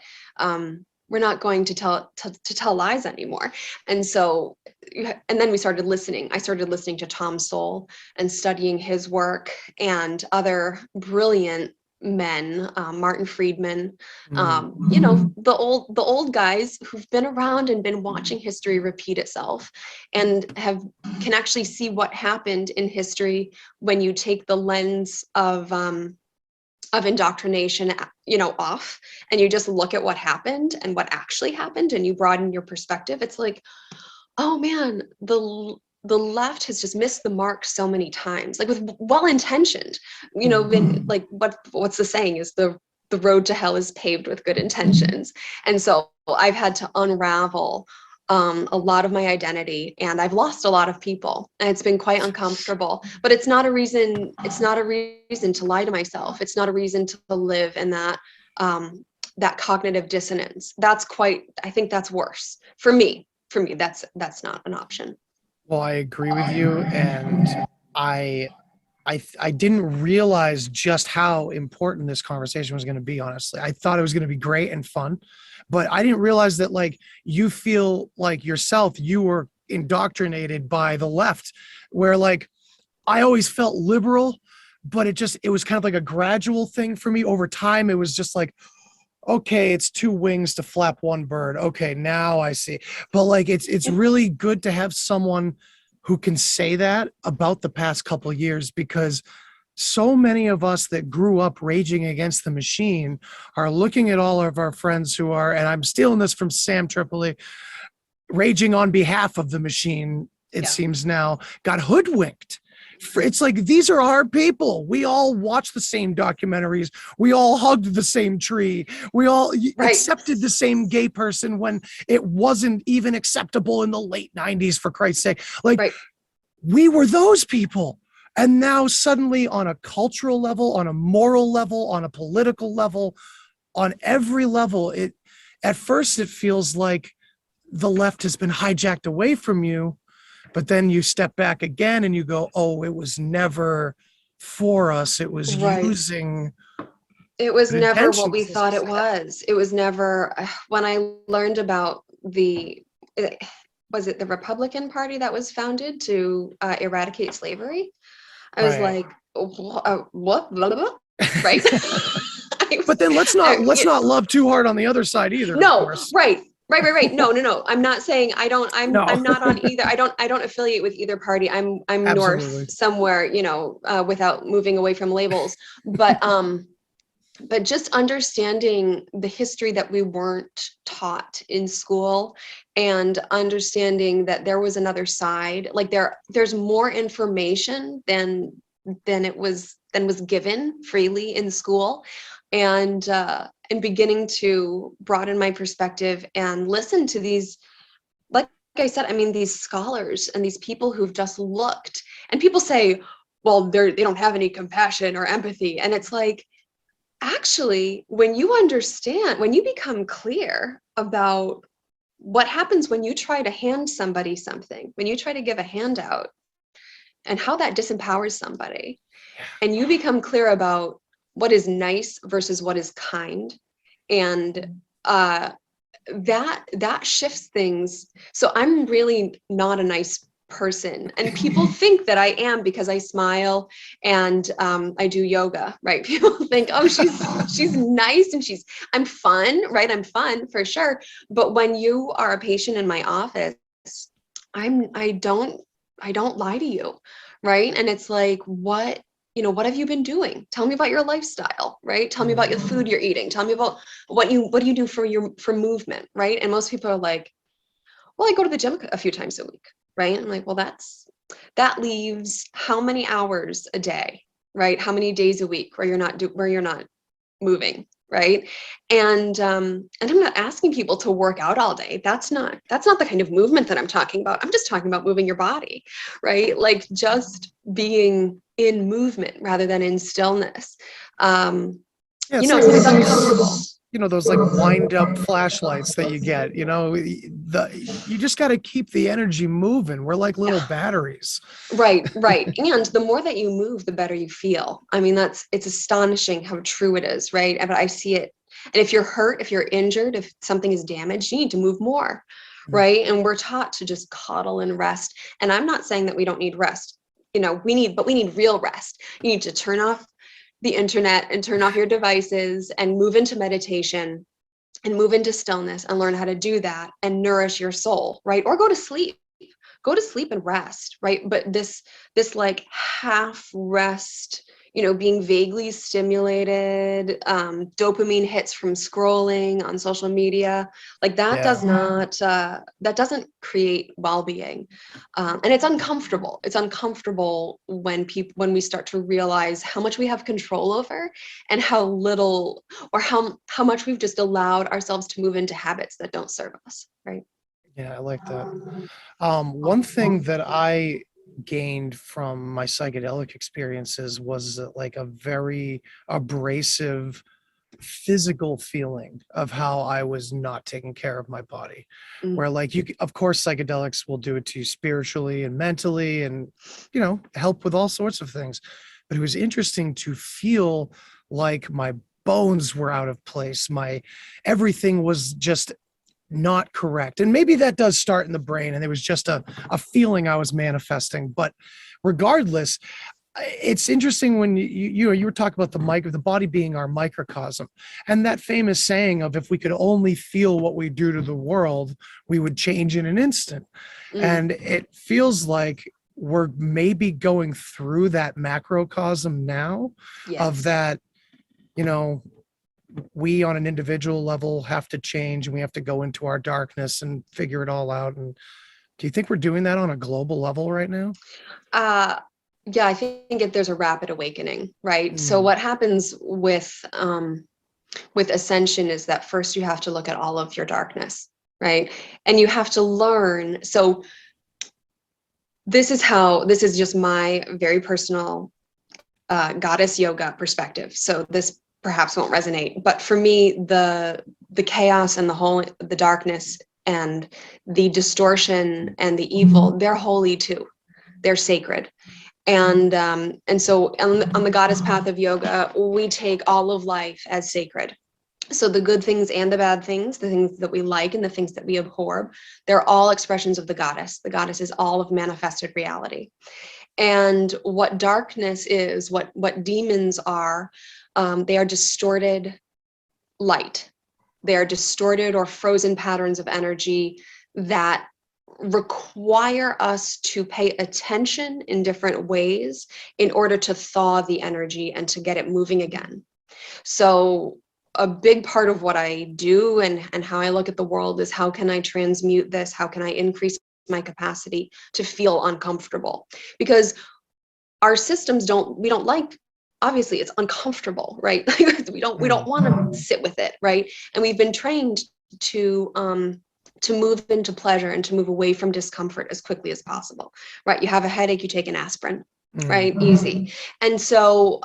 we're not going to tell lies anymore. And so, and then we started listening. I started listening to Tom Sowell and studying his work and other brilliant men, Martin Friedman, the old guys who've been around and been watching history repeat itself and can actually see what happened in history when you take the lens of indoctrination, off, and you just look at what happened and what actually happened, and you broaden your perspective. It's like, oh man, the left has just missed the mark so many times, like with well-intentioned, been like, what's the saying is the road to hell is paved with good intentions. And so I've had to unravel a lot of my identity, and I've lost a lot of people, and it's been quite uncomfortable, but it's not a reason to lie to myself. It's not a reason to live in that cognitive dissonance. I think that's worse for me. That's not an option. Well, I agree with you, and I didn't realize just how important this conversation was going to be, honestly. I thought it was going to be great and fun, but I didn't realize that, like, you feel like yourself, you were indoctrinated by the left, where, like, I always felt liberal, but it was kind of like a gradual thing for me. Over time, it was just like, okay, it's two wings to flap one bird. Okay, now I see. But like, it's really good to have someone who can say that about the past couple of years, because so many of us that grew up raging against the machine are looking at all of our friends who are, and I'm stealing this from Sam Tripoli, raging on behalf of the machine, it seems now, got hoodwinked. It's like, these are our people. We all watched the same documentaries. We all hugged the same tree. We all accepted the same gay person when it wasn't even acceptable in the late 90s, for Christ's sake. Like, we were those people. And now suddenly, on a cultural level, on a moral level, on a political level, on every level, at first it feels like the left has been hijacked away from you. But then you step back again and you go, oh, it was never for us. It was using. It was never what we thought it was. It was never. When I learned about was it the Republican Party that was founded to eradicate slavery? I was like, what? Blah, blah, blah. Right. But then let's not love too hard on the other side either. No, right. Right. No. I'm not saying I'm No. not on either. I don't affiliate with either party. I'm Absolutely. north somewhere, without moving away from labels. But just understanding the history that we weren't taught in school, and understanding that there was another side, like there's more information than was given freely in school, and beginning to broaden my perspective and listen to these, like I said, I mean, these scholars and these people who've just looked, and people say, well, they don't have any compassion or empathy. And it's like, actually, when you understand, when you become clear about what happens when you try to hand somebody something, when you try to give a handout, and how that disempowers somebody, and you become clear about what is nice versus what is kind, and that shifts things. So I'm really not a nice person, and people think that I am because I smile and I do yoga, right? People think, oh, she's nice and I'm fun, right? I'm fun for sure. But when you are a patient in my office, I don't lie to you, right? And it's like, what have you been doing? Tell me about your lifestyle, right? Tell me about the food you're eating. Tell me about what do you do for movement, right? And most people are like, well, I go to the gym a few times a week, right? I'm like, well, that leaves how many hours a day, right? How many days a week where you're not moving, right? And I'm not asking people to work out all day. That's not the kind of movement that I'm talking about. I'm just talking about moving your body, right? Like just being in movement rather than in stillness. It's uncomfortable. Those like wind up flashlights that you get, you just got to keep the energy moving. We're like little batteries. Right. And the more that you move, the better you feel. I mean, it's astonishing how true it is, right? But I see it. And if you're hurt, if you're injured, if something is damaged, you need to move more, right? And we're taught to just coddle and rest. And I'm not saying that we don't need rest. We need real rest. You need to turn off the internet and turn off your devices and move into meditation and move into stillness and learn how to do that and nourish your soul, right? Or go to sleep and rest, right? But this like half rest, being vaguely stimulated, dopamine hits from scrolling on social media, like that doesn't create well-being. And it's uncomfortable. It's uncomfortable when we start to realize how much we have control over and how little, or how much we've just allowed ourselves to move into habits that don't serve us, right? Yeah, I like that. One thing that I gained from my psychedelic experiences was like a very abrasive physical feeling of how I was not taking care of my body. Where like of course psychedelics will do it to you spiritually and mentally and help with all sorts of things, but it was interesting to feel like my bones were out of place, my everything was just not correct. And maybe that does start in the brain and it was just a feeling I was manifesting. But regardless, it's interesting when you were talking about the body being our microcosm, and that famous saying of, if we could only feel what we do to the world, we would change in an instant. And it feels like we're maybe going through that macrocosm now. Yes. Of that, we on an individual level have to change and we have to go into our darkness and figure it all out. And do you think we're doing that on a global level right now? Yeah, I think there's a rapid awakening, right? So what happens with ascension is that first you have to look at all of your darkness, right? And you have to learn. So this is just my very personal goddess yoga perspective. So this perhaps won't resonate, but for me, the chaos and the darkness and the distortion and the evil, they're holy too. They're sacred. And so on the goddess path of yoga, we take all of life as sacred. So the good things and the bad things, the things that we like and the things that we abhor, they're all expressions of the goddess. The goddess is all of manifested reality. And what darkness is, what demons are, they are distorted light. They are distorted or frozen patterns of energy that require us to pay attention in different ways in order to thaw the energy and to get it moving again. So a big part of what I do and how I look at the world is, how can I transmute this? How can I increase my capacity to feel uncomfortable? Because our systems we don't like, obviously it's uncomfortable, right? we don't want to sit with it, right? And we've been trained to move into pleasure and to move away from discomfort as quickly as possible, right? You have a headache, you take an aspirin, right? Easy. And so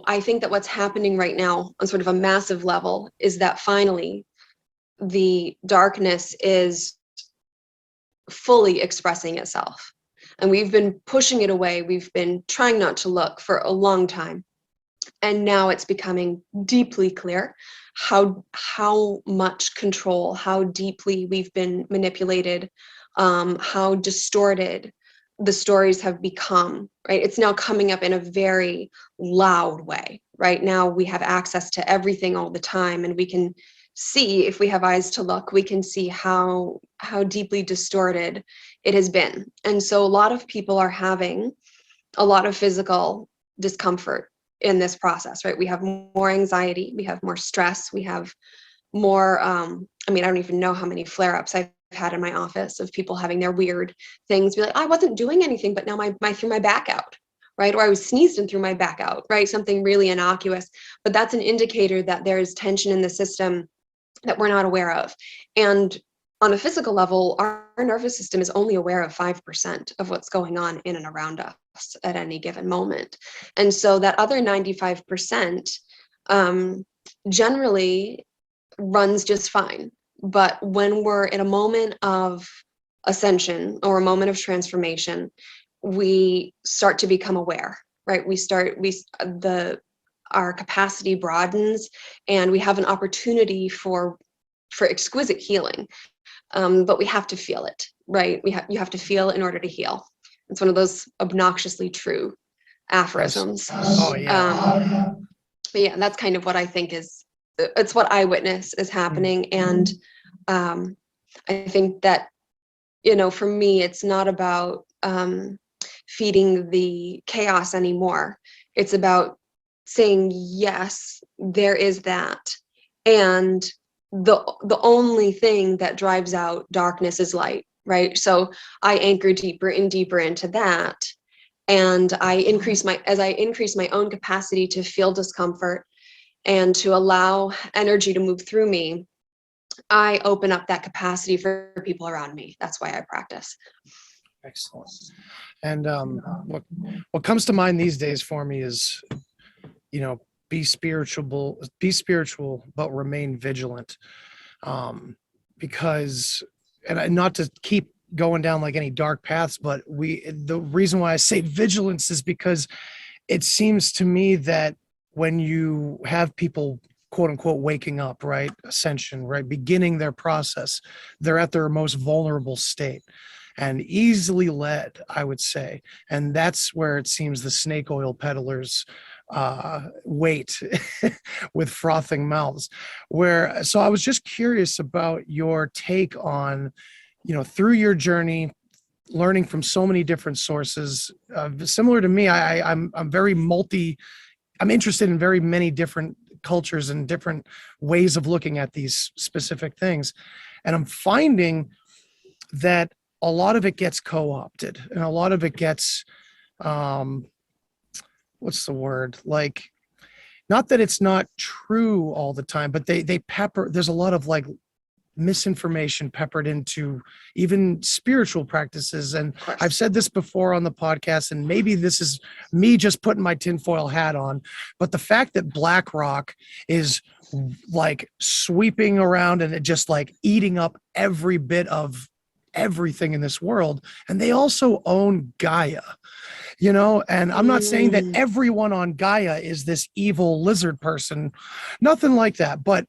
I think that what's happening right now on sort of a massive level is that finally the darkness is fully expressing itself. And we've been pushing it away. We've been trying not to look for a long time. And now it's becoming deeply clear how much control, how deeply we've been manipulated, how distorted the stories have become, right? It's now coming up in a very loud way. Right now we have access to everything all the time, and we can see, if we have eyes to look, we can see how deeply distorted it has been. And so a lot of people are having a lot of physical discomfort in this process, right? We have more anxiety, we have more stress, we have more, I don't even know how many flare-ups I've had in my office of people having their weird things be like, I wasn't doing anything, but now I threw my back out, right? Or I was sneezed and threw my back out, right? Something really innocuous, but that's an indicator that there is tension in the system that we're not aware of. And on a physical level, our nervous system is only aware of 5% of what's going on in and around us at any given moment. And so that other 95% generally runs just fine. But when we're in a moment of ascension or a moment of transformation, we start to become aware, right? Our capacity broadens, and we have an opportunity for exquisite healing. But we have to feel it, right? You have to feel in order to heal. It's one of those obnoxiously true aphorisms. Oh yeah. But yeah, that's kind of what I think it's what I witness is happening. And I think that, for me, it's not about feeding the chaos anymore. It's about saying, yes, there is that. And the only thing that drives out darkness is light, right? So I anchor deeper and deeper into that. And as I increase my own capacity to feel discomfort and to allow energy to move through me, I open up that capacity for people around me. That's why I practice. Excellent. And what comes to mind these days for me is, be spiritual, but remain vigilant. Because, and not to keep going down like any dark paths, but the reason why I say vigilance is because it seems to me that when you have people, quote unquote, waking up, right? Ascension, right? Beginning their process, they're at their most vulnerable state and easily led, I would say. And that's where it seems the snake oil peddlers wait with frothing mouths. So I was just curious about your take on, through your journey, learning from so many different sources. Similar to me, I'm interested in very many different cultures and different ways of looking at these specific things. And I'm finding that a lot of it gets co-opted and a lot of it gets, what's the word? Like, not that it's not true all the time, but they pepper, there's a lot of like misinformation peppered into even spiritual practices. And I've said this before on the podcast, and maybe this is me just putting my tinfoil hat on, but the fact that BlackRock is like sweeping around and just like eating up every bit of everything in this world, and they also own Gaia, and I'm not saying that everyone on Gaia is this evil lizard person, nothing like that, but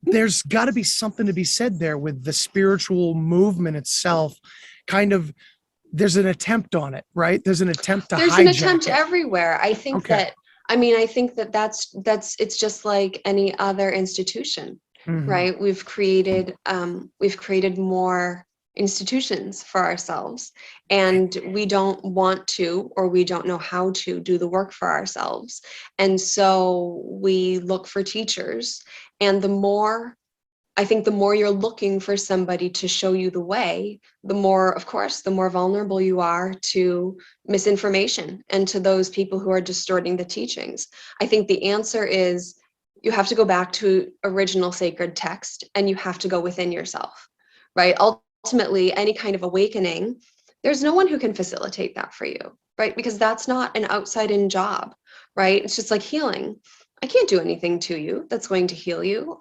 there's got to be something to be said there with the spiritual movement itself. Kind of, there's an attempt on it, right? There's an attempt to There's hijack an attempt it. everywhere. I think that I mean, I think that's it's just like any other institution, right? We've created more institutions for ourselves, and we don't want to, or we don't know how to do the work for ourselves. And so we look for teachers, and I think the more you're looking for somebody to show you the way, the more, of course, the more vulnerable you are to misinformation and to those people who are distorting the teachings. I think the answer is you have to go back to original sacred text, and you have to go within yourself, right? Ultimately, any kind of awakening, there's no one who can facilitate that for you, right? Because that's not an outside-in job, right? It's just like healing. I can't do anything to you that's going to heal you.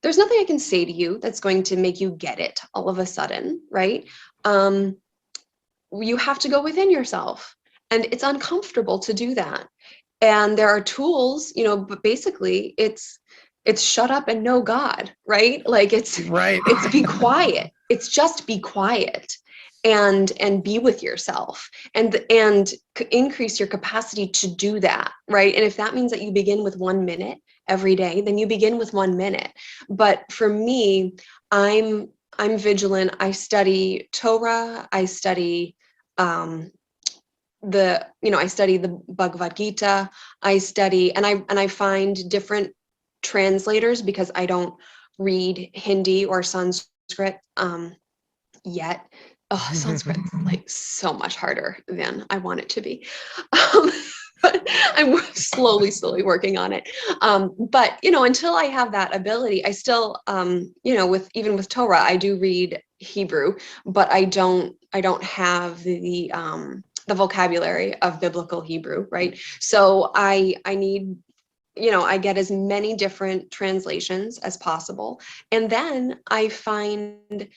There's nothing I can say to you that's going to make you get it all of a sudden, right? You have to go within yourself, and it's uncomfortable to do that. And there are tools, but basically it's shut up and know God, right? Like it's be quiet. It's just be quiet and be with yourself and increase your capacity to do that, right? And if that means that you begin with 1 minute every day, then you begin with 1 minute. But for me, I'm vigilant. I study Torah. I study I study the Bhagavad Gita. I study and I find different translators, because I don't read Hindi or Sanskrit yet. Oh, Sanskrit is like so much harder than I want it to be. But I'm slowly working on it. But until I have that ability, I still, even with Torah, I do read Hebrew, but I don't have the vocabulary of biblical Hebrew, right? So I need, I get as many different translations as possible, and then I find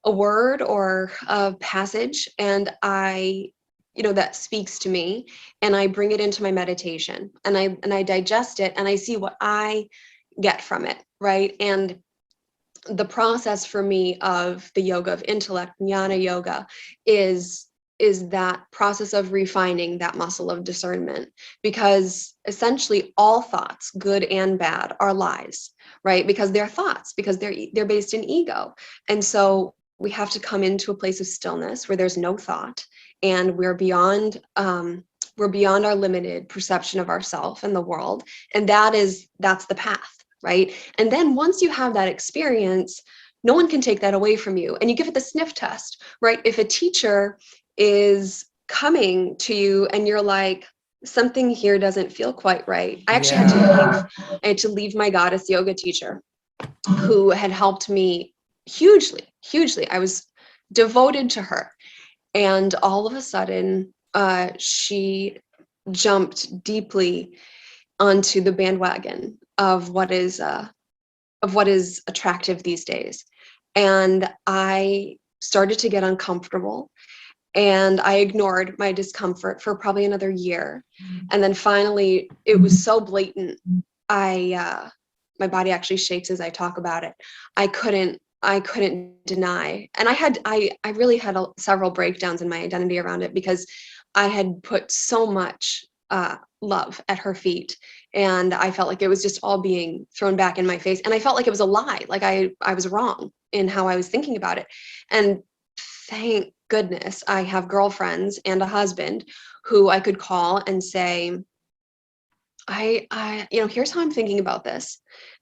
a word or a passage, and that speaks to me, and I bring it into my meditation, and I digest it, and I see what I get from it, right? And the process for me of the yoga of intellect, jnana yoga, is that process of refining that muscle of discernment, because essentially all thoughts, good and bad, are lies, right? Because they're thoughts, because they're based in ego. And so we have to come into a place of stillness where there's no thought, and we're beyond our limited perception of ourself and the world. And that's the path, right? And then once you have that experience, no one can take that away from you. And you give it the sniff test, right? If a teacher is coming to you and you're like, something here doesn't feel quite right. I actually had to leave my goddess yoga teacher, who had helped me hugely. I was devoted to her. And all of a sudden, she jumped deeply onto the bandwagon of what is attractive these days. And I started to get uncomfortable, and I ignored my discomfort for probably another year. And then finally, it was so blatant. My body actually shakes as I talk about it. I couldn't deny. And I really had several breakdowns in my identity around it, because I had put so much love at her feet, and I felt like it was just all being thrown back in my face. And I felt like it was a lie, like I was wrong in how I was thinking about it. And thank goodness I have girlfriends and a husband who I could call and say, I here's how I'm thinking about this.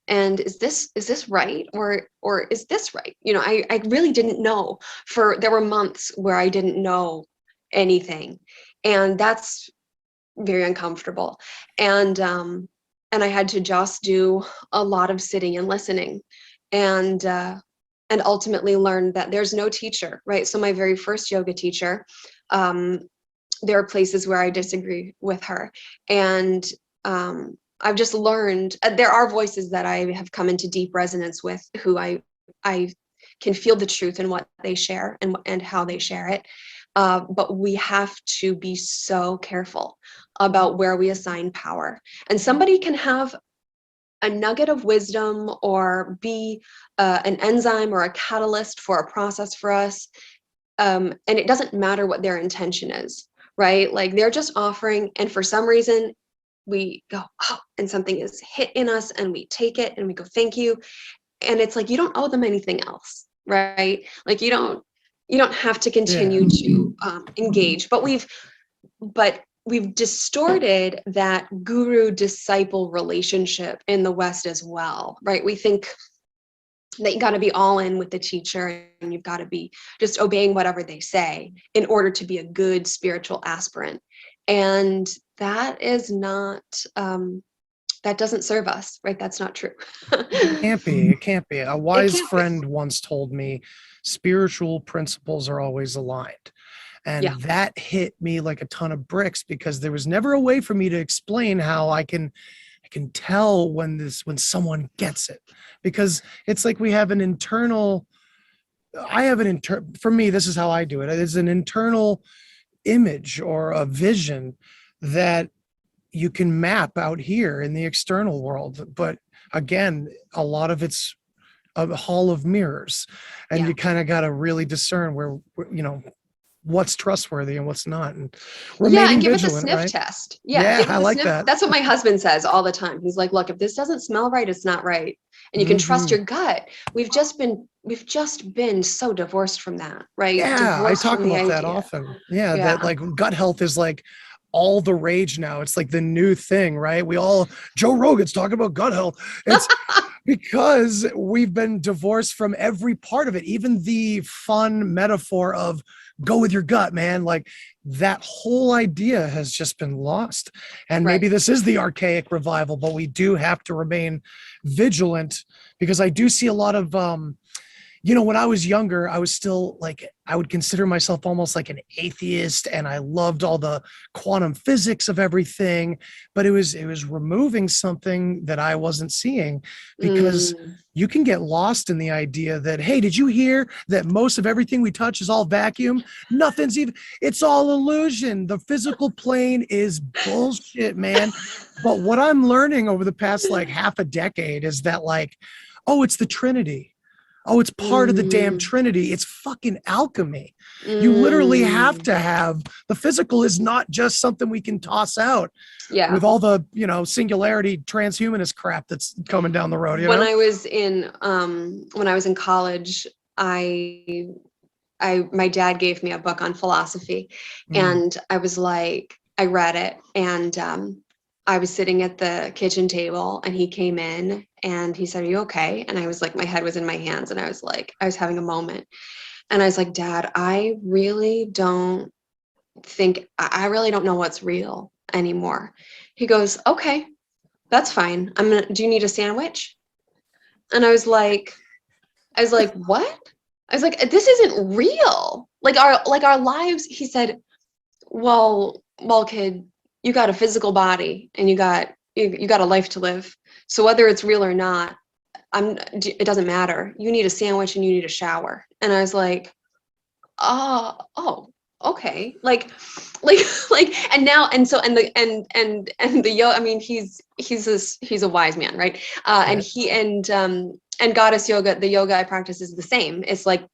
And is this right? Or is this right? I really didn't know. There were months where I didn't know anything. And that's very uncomfortable. And I had to just do a lot of sitting and listening, and ultimately learn that there's no teacher, right? So my very first yoga teacher, there are places where I disagree with her. And I've just learned there are voices that I have come into deep resonance with, who I can feel the truth in what they share and how they share it. But we have to be so careful about where we assign power. And somebody can have a nugget of wisdom or be an enzyme or a catalyst for a process for us. And it doesn't matter what their intention is, right? Like they're just offering, and for some reason, we go, oh, and something is hit in us and we take it and we go, thank you. And it's like, you don't owe them anything else, right? Like you don't have to continue to engage, but we've distorted that guru disciple relationship in the West as well, right? We think that you got to be all in with the teacher and you've got to be just obeying whatever they say in order to be a good spiritual aspirant. And that is not, that doesn't serve us, right? That's not true. It can't be. A wise friend once told me spiritual principles are always aligned. And that hit me like a ton of bricks, because there was never a way for me to explain how I can tell when someone gets it, because it's like we have an internal, for me, this is how I do it. It's an internal image or a vision that you can map out here in the external world. But again, a lot of it's a hall of mirrors, and you kind of got to really discern where, what's trustworthy and what's not. And and give vigilant, it the sniff right? test. I like that. That's what my husband says all the time. He's like, look, if this doesn't smell right, it's not right. And you can trust your gut. We've just been so divorced from that, right? Yeah, divorced I talk about that often. Yeah, that like gut health is like all the rage now. It's like the new thing, right? Joe Rogan's talking about gut health. It's because we've been divorced from every part of it, even the fun metaphor of go with your gut, man. Like that whole idea has just been lost. And maybe this is the archaic revival, but we do have to remain vigilant, because I do see a lot of, when I was younger, I was still like, I would consider myself almost like an atheist, and I loved all the quantum physics of everything, but it was removing something that I wasn't seeing, because you can get lost in the idea that, hey, did you hear that most of everything we touch is all vacuum? It's all illusion. The physical plane is bullshit, man. But what I'm learning over the past like half a decade is that like, oh, it's the Trinity. Oh, it's part of the damn Trinity. It's fucking alchemy. You literally have to have, the physical is not just something we can toss out with all the, singularity transhumanist crap that's coming down the road. When I was in college, my dad gave me a book on philosophy, and I was like, I read it, and I was sitting at the kitchen table and he came in and he said, "Are you okay?" And I was like, my head was in my hands and I was like, I was having a moment. And I was like, "Dad, I really don't know what's real anymore." He goes, "Okay, that's fine. Do you need a sandwich?" And I was like, "What?" I was like, "This isn't real. Like our lives." He said, well, kid, you got a physical body and you got a life to live. So whether it's real or not, it doesn't matter. You need a sandwich and you need a shower." And I was like, oh, okay. Like, and now, and so, and I mean, he's a wise man, right? And goddess yoga, the yoga I practice is the same. It's like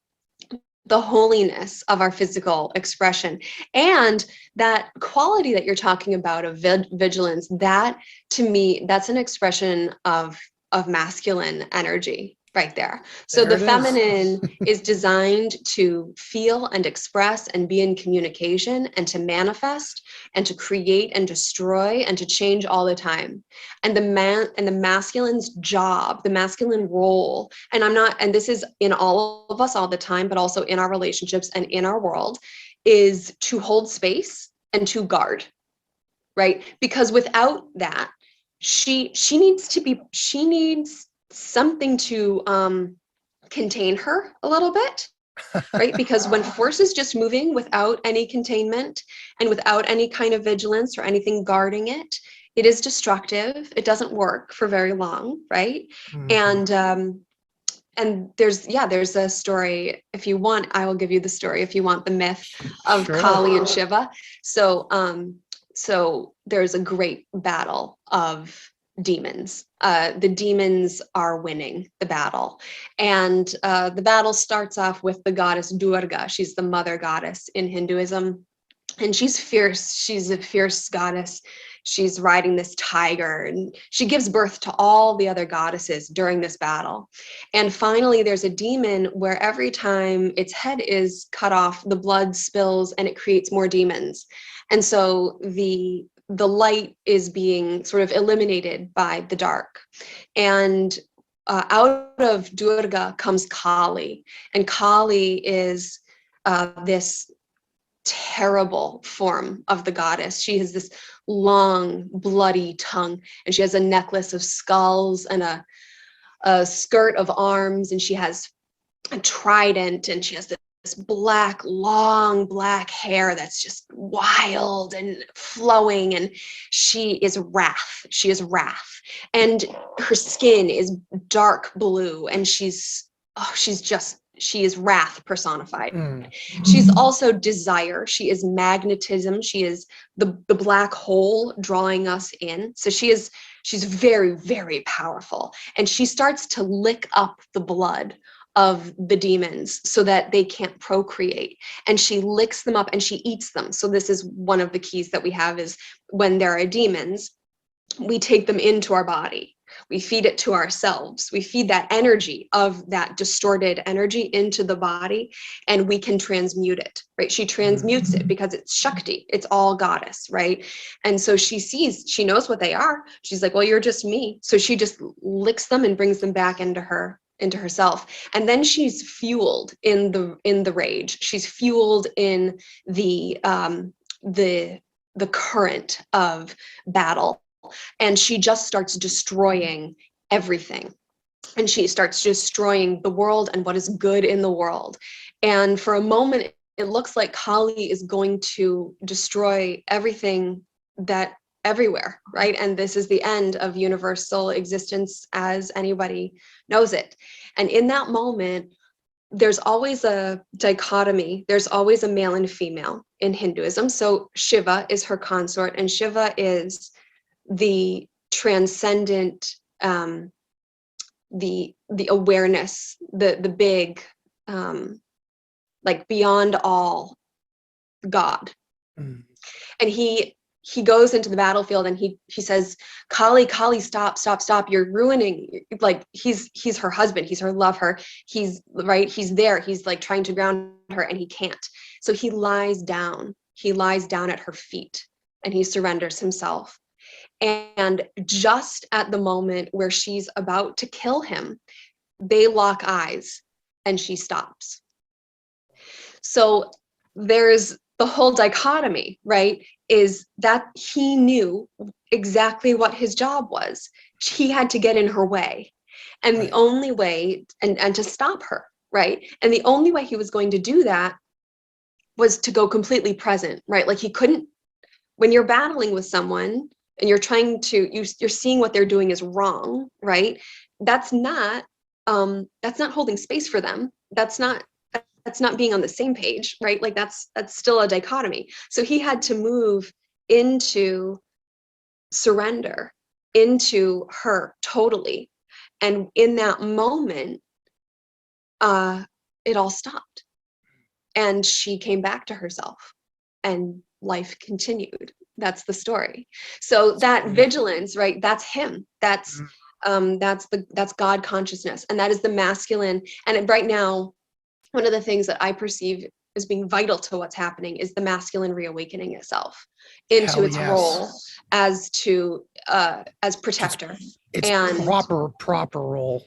the holiness of our physical expression, and that quality that you're talking about of vigilance, that to me, that's an expression of masculine energy right there. So the feminine is designed to feel and express and be in communication and to manifest and to create and destroy and to change all the time. And the masculine's job, the masculine role, and this is in all of us all the time, but also in our relationships and in our world, is to hold space and to guard, right? Because without that, she needs something to contain her a little bit, right? Because when force is just moving without any containment and without any kind of vigilance or anything guarding it, it is destructive. It doesn't work for very long, right? Mm-hmm. And there's a story. If you want, I will give you the story. If you want the myth of Kali and Shiva. So there's a great battle of demons. The demons are winning the battle. And the battle starts off with the goddess Durga. She's the mother goddess in Hinduism. And she's fierce. She's a fierce goddess. She's riding this tiger, and she gives birth to all the other goddesses during this battle. And finally, there's a demon where every time its head is cut off, the blood spills and it creates more demons. And so the light is being sort of eliminated by the dark. And out of Durga comes Kali. And Kali is this terrible form of the goddess. She has this long, bloody tongue, and she has a necklace of skulls and a skirt of arms, and she has a trident, and she has this black, long black hair that's just wild and flowing, and she is wrath. She is wrath, and her skin is dark blue, and she is wrath personified. She's also desire. She is magnetism. She is the black hole drawing us in. So she's very, very powerful. And she starts to lick up the blood of the demons so that they can't procreate. And she licks them up and she eats them. So this is one of the keys that we have, is when there are demons, we take them into our body. We feed it to ourselves. We feed that energy of that distorted energy into the body, and we can transmute it, right? She transmutes it because it's Shakti. It's all goddess, right? And so she knows what they are. She's like, well, you're just me. So she just licks them and brings them back into herself. And then she's fueled in the rage. She's fueled in the current of battle. And she just starts destroying everything. And she starts destroying the world and what is good in the world. And for a moment, it looks like Kali is going to destroy everything everywhere, right? And this is the end of universal existence as anybody knows it. And in that moment, there's always a dichotomy. There's always a male and female in Hinduism. So Shiva is her consort, and Shiva is the transcendent, the awareness, the big, like beyond all God. And he goes into the battlefield and he says, Kali, stop, you're ruining, like he's her husband, he's her lover, he's there, he's like trying to ground her and he can't. So he lies down at her feet and he surrenders himself. And just at the moment where she's about to kill him, they lock eyes and she stops. So there's the whole dichotomy, right? Is that he knew exactly what his job was. He had to get in her way. And the only way, and to stop her, right? And the only way he was going to do that was to go completely present, right? Like he couldn't, when you're battling with someone, and you're you're seeing what they're doing is wrong, right? That's not holding space for them. That's not being on the same page, right? Like that's still a dichotomy. So he had to move into surrender, into her totally. And in that moment, it all stopped. And she came back to herself and life continued. That's the story. So that vigilance, right? That's him. That's God consciousness. And that is the masculine. And right now, one of the things that I perceive as being vital to what's happening is the masculine reawakening itself into its role as protector. It's and proper role.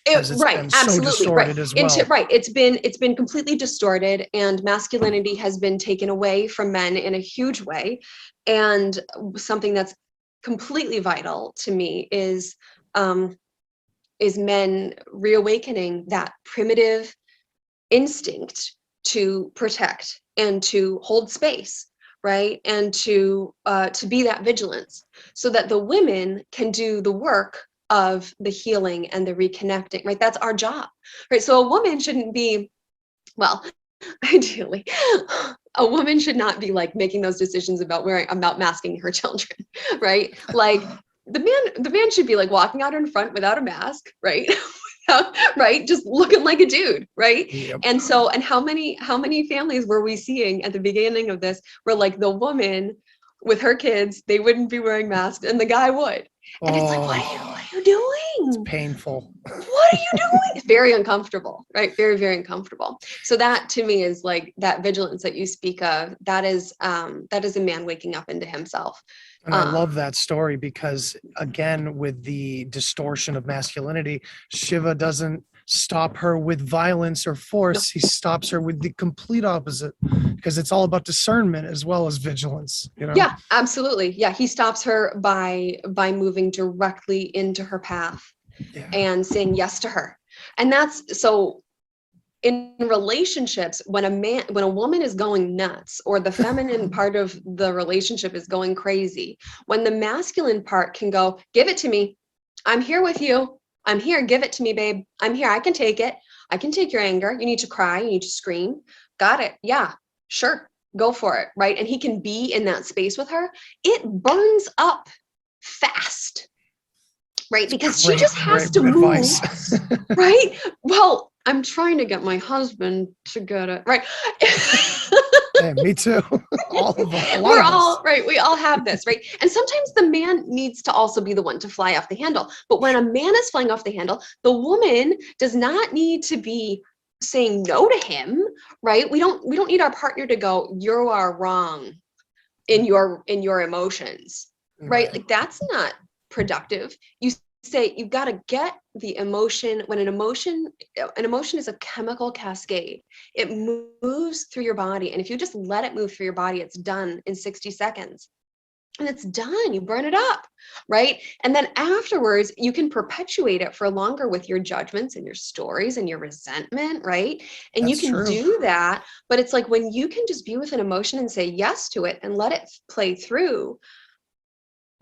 Right, absolutely, right. As well. It's been completely distorted, and masculinity has been taken away from men in a huge way. And something that's completely vital to me is men reawakening that primitive instinct to protect and to hold space, right? And to be that vigilance, so that the women can do the work of the healing and the reconnecting, right? That's our job, right? So a woman shouldn't be, well, ideally, a woman should not be like making those decisions about masking her children, right? Like the man should be like walking out in front without a mask, right? right? Just looking like a dude, right? Yep. And so, and how many families were we seeing at the beginning of this where like the woman with her kids, they wouldn't be wearing masks and the guy would. And it's like, what are you doing? Painful. What are you doing? It's very uncomfortable, right? Very, very uncomfortable. So that to me is like that vigilance that you speak of. That is a man waking up into himself. And I love that story because, again, with the distortion of masculinity, Shiva doesn't stop her with violence or force. He stops her with the complete opposite, because it's all about discernment as well as vigilance. You know? Yeah, absolutely. Yeah, he stops her by moving directly into her path and saying yes to her. And that's so. In relationships, when a woman is going nuts, or the feminine part of the relationship is going crazy, when the masculine part can go, give it to me. I'm here with you. I'm here. Give it to me, babe. I'm here. I can take it. I can take your anger. You need to cry. You need to scream. Got it. Yeah, sure. Go for it. Right. And he can be in that space with her. It burns up fast. Right. Because she just has to move. Right. Well, I'm trying to get my husband to get it right. Yeah, me too. We're all right. We all have this, right? And sometimes the man needs to also be the one to fly off the handle. But when a man is flying off the handle, the woman does not need to be saying no to him, right? We don't need our partner to go, you are wrong in your emotions, right? Like that's not productive. You say you've got to get the emotion. When an emotion is a chemical cascade, it moves through your body, and if you just let it move through your body, it's done in 60 seconds and it's done. You burn it up, right? And then afterwards you can perpetuate it for longer with your judgments and your stories and your resentment, right? And That's you can true. do that, but it's like when you can just be with an emotion and say yes to it and let it play through,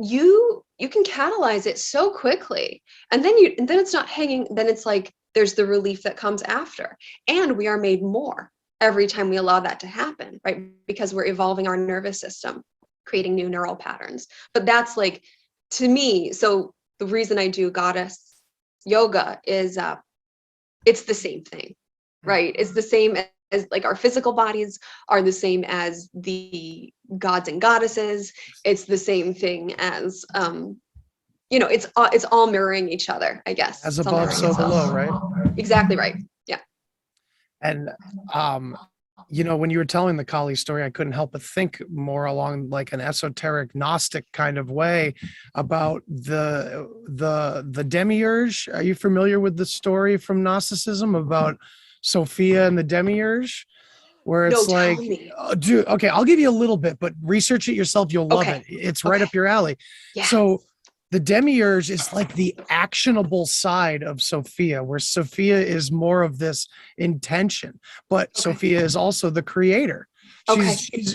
you can catalyze it so quickly, and then it's not hanging. Then it's like there's the relief that comes after, and we are made more every time we allow that to happen, right? Because we're evolving our nervous system, creating new neural patterns. But that's like, to me, so the reason I do goddess yoga is it's the same thing, right? It's the same as like our physical bodies are the same as the gods and goddesses. It's the same thing as it's all mirroring each other, I guess. As It's all above, mirroring so itself. below, right? Exactly right. Yeah. And when you were telling the Kali story, I couldn't help but think more along like an esoteric Gnostic kind of way about the Demiurge. Are you familiar with the story from Gnosticism about Sophia and the Demiurge? Where it's like, oh, dude, okay, I'll give you a little bit, but research it yourself. You'll love it. It's right up your alley. Yeah. So the Demiurge is like the actionable side of Sophia, where Sophia is more of this intention, but Sophia is also the creator.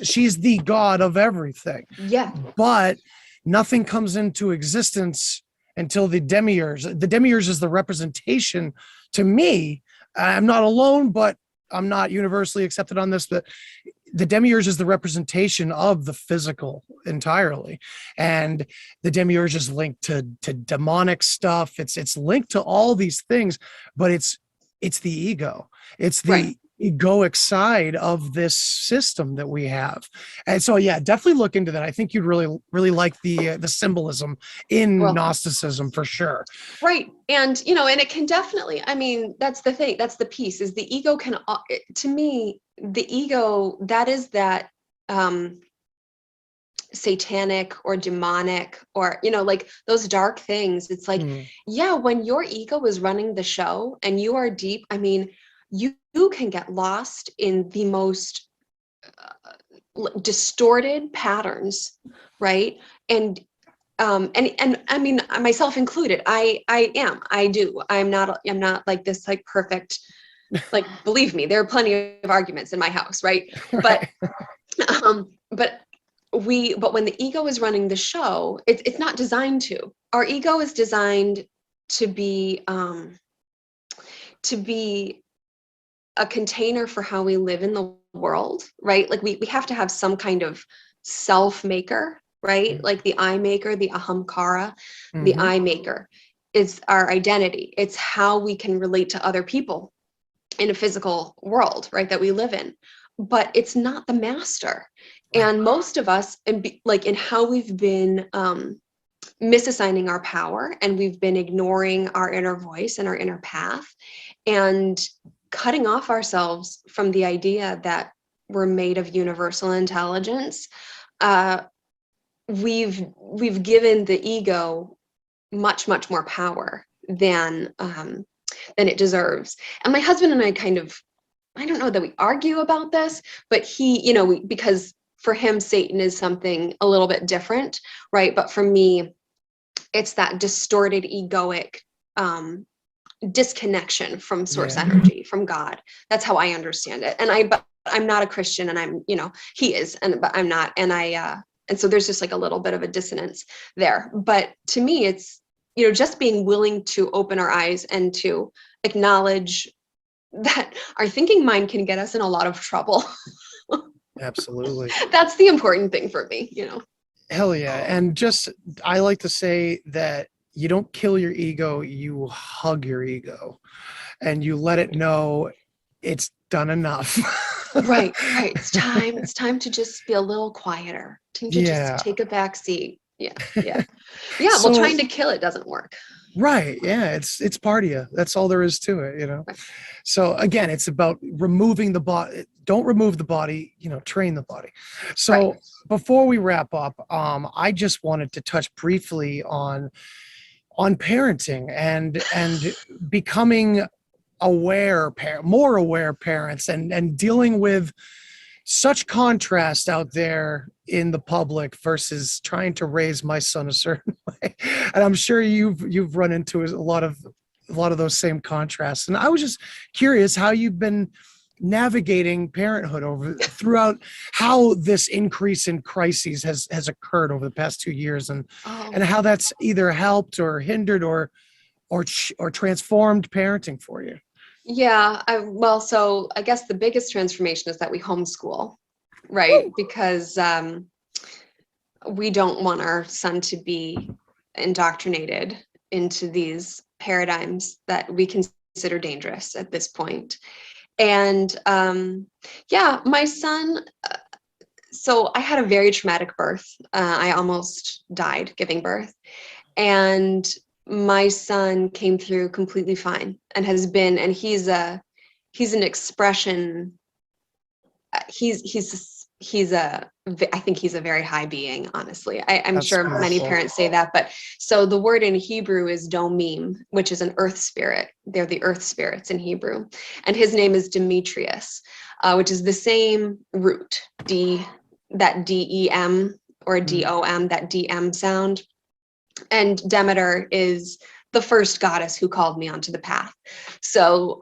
She's the god of everything. Yeah. But nothing comes into existence until the Demiurge. The Demiurge is the representation to me. I'm not alone, but I'm not universally accepted on this, but the Demiurge is the representation of the physical entirely. And the Demiurge is linked to demonic stuff. It's linked to all these things, but it's the ego. It's the egoic side of this system that we have. And so, yeah, definitely look into that. I think you'd really, really like the symbolism in Gnosticism for sure. Right. And, and it can definitely, I mean, that's the thing, that's the piece, is the ego can, to me, the ego, that is that satanic or demonic or, like those dark things. It's like, yeah, when your ego is running the show and you are deep, I mean, you can get lost in the most distorted patterns, right? And I mean, myself included, I'm not like this, like perfect, like, believe me, there are plenty of arguments in my house, right? But, but when the ego is running the show, it's not designed to. Our ego is designed to be a container for how we live in the world, right? Like we have to have some kind of self maker, right? Like the I maker, the ahamkara, the I maker. is our identity. It's how we can relate to other people in a physical world, right, that we live in. But it's not the master. Right. And most of us, like in how we've been misassigning our power, and we've been ignoring our inner voice and our inner path, and cutting off ourselves from the idea that we're made of universal intelligence. We've given the ego much more power than it deserves. And my husband and I kind of, I don't know that we argue about this, but he, you know, because for him, Satan is something a little bit different, right? But for me, it's that distorted egoic disconnection from source energy, from God. That's how I understand it. And but I'm not a Christian, and I'm, you know, he is, but I'm not. And and so there's just like a little bit of a dissonance there. But to me, it's, you know, just being willing to open our eyes and to acknowledge that our thinking mind can get us in a lot of trouble. Absolutely. That's the important thing for me, you know. Hell yeah. And just, I like to say that you don't kill your ego, you hug your ego, and you let it know it's done enough. Right. It's time to just be a little quieter. Time to just take a back seat. Yeah. Well, trying to kill it doesn't work. Right. Yeah. It's part of you. That's all there is to it, you know? Right. So again, it's about removing the body. Don't remove the body, you know, train the body. So before we wrap up, I just wanted to touch briefly on parenting and becoming more aware parents, and dealing with such contrast out there in the public versus trying to raise my son a certain way. And I'm sure you've run into a lot of those same contrasts. And I was just curious how you've been navigating parenthood throughout how this increase in crises has occurred over the past 2 years, and how that's either helped or hindered or transformed parenting for you. Yeah, well, so I guess the biggest transformation is that we homeschool, right? Woo! Because we don't want our son to be indoctrinated into these paradigms that we consider dangerous at this point. And my son, so I had a very traumatic birth. I almost died giving birth. And my son came through completely fine, and has been, and he's an expression. I think he's a very high being, honestly. I'm That's sure beautiful. Many parents say that, but so the word in Hebrew is domim, which is an earth spirit. They're the earth spirits in Hebrew. And his name is Demetrius, which is the same root, that D-E-M or D-O-M, that D-M sound. And Demeter is the first goddess who called me onto the path. So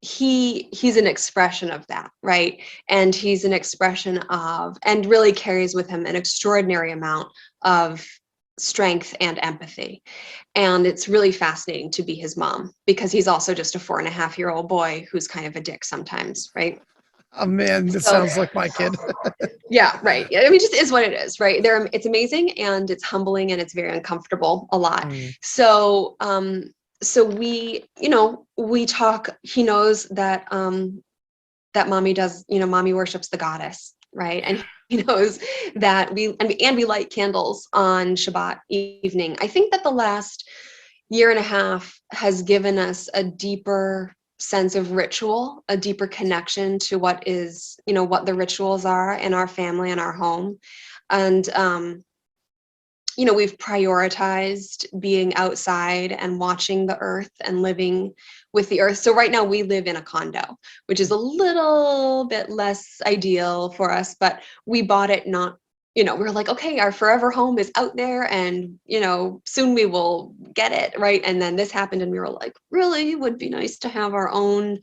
he's an expression of that, right? And he's an expression of, and really carries with him an extraordinary amount of strength and empathy. And it's really fascinating to be his mom, because he's also just a 4.5-year-old boy who's kind of a dick sometimes, right? Oh man, that sounds like my kid. Yeah, right. I mean, just is what it is, right? It's amazing, and it's humbling, and it's very uncomfortable a lot. So, so we talk. He knows that that mommy does, mommy worships the goddess, right? And he knows that we light candles on Shabbat evening. I think that the last 1.5 years has given us a deeper sense of ritual, a deeper connection to what the rituals are in our family and our home. And, we've prioritized being outside and watching the earth and living with the earth. So right now we live in a condo, which is a little bit less ideal for us, but we bought it we're like, okay, our forever home is out there, and, soon we will get it, right? And then this happened, and we were like, really, it would be nice to have our own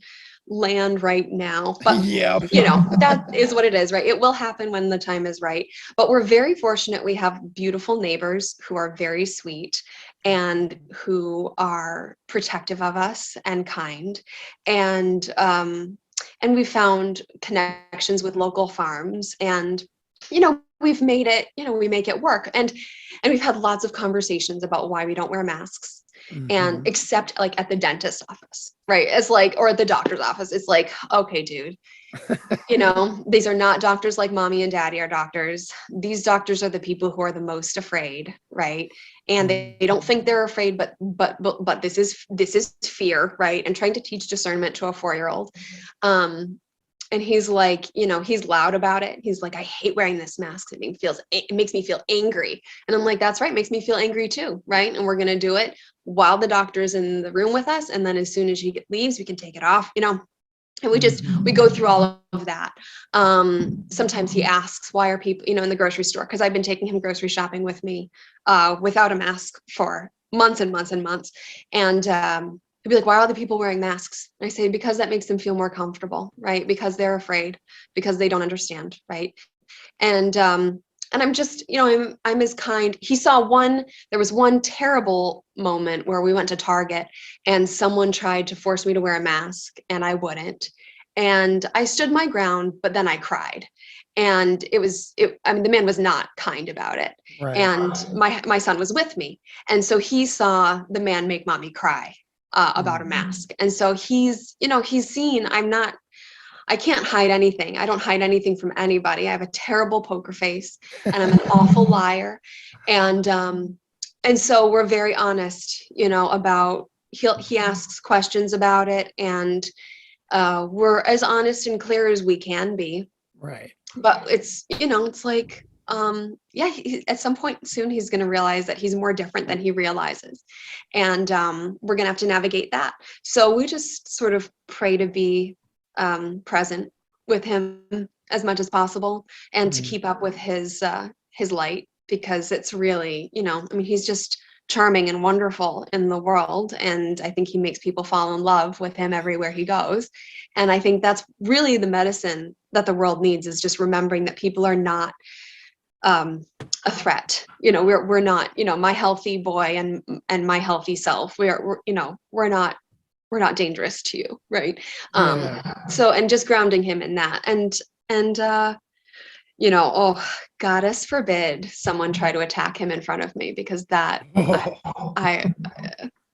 land right now. But, that is what it is, right? It will happen when the time is right. But we're very fortunate. We have beautiful neighbors who are very sweet and who are protective of us and kind. And we found connections with local farms, and, we've made it, we make it work. And we've had lots of conversations about why we don't wear masks. And except like at the dentist's office, right? It's like, or at the doctor's office, it's like, okay, dude, you know, these are not doctors like mommy and daddy are doctors. These doctors are the people who are the most afraid, right? And they don't think they're afraid, but this is fear, right? And trying to teach discernment to a 4-year-old. And he's like, you know, he's loud about it. He's like, I hate wearing this mask. It makes me feel angry. And I'm like, that's right. It makes me feel angry too. Right. And we're going to do it while the doctor's in the room with us. And then as soon as she leaves, we can take it off, you know, and we go through all of that. Sometimes he asks, why are people, you know, in the grocery store? Cause I've been taking him grocery shopping with me, without a mask for months and months and months. And, he'd be like, why are the people wearing masks? And I say, because that makes them feel more comfortable, right? Because they're afraid, because they don't understand, right? And I'm just, you know, I'm as kind. He saw there was one terrible moment where we went to Target and someone tried to force me to wear a mask and I wouldn't. And I stood my ground, but then I cried. And the man was not kind about it. Right. And my son was with me. And so he saw the man make mommy cry about a mask. And so he's seen, I can't hide anything. I don't hide anything from anybody. I have a terrible poker face and I'm an awful liar. And so we're very honest, you know, about, he asks questions about it, and we're as honest and clear as we can be. Right. But it's, you know, it's like, at some point soon, he's going to realize that he's more different than he realizes. And we're going to have to navigate that. So we just sort of pray to be present with him as much as possible, and to keep up with his light, because it's really, you know, I mean, he's just charming and wonderful in the world. And I think he makes people fall in love with him everywhere he goes. And I think that's really the medicine that the world needs, is just remembering that people are not a threat. You know, we're not, you know, my healthy boy and my healthy self, we're you know, we're not dangerous to you. Right. So, and just grounding him in that, and you know, oh, goddess forbid someone try to attack him in front of me, because that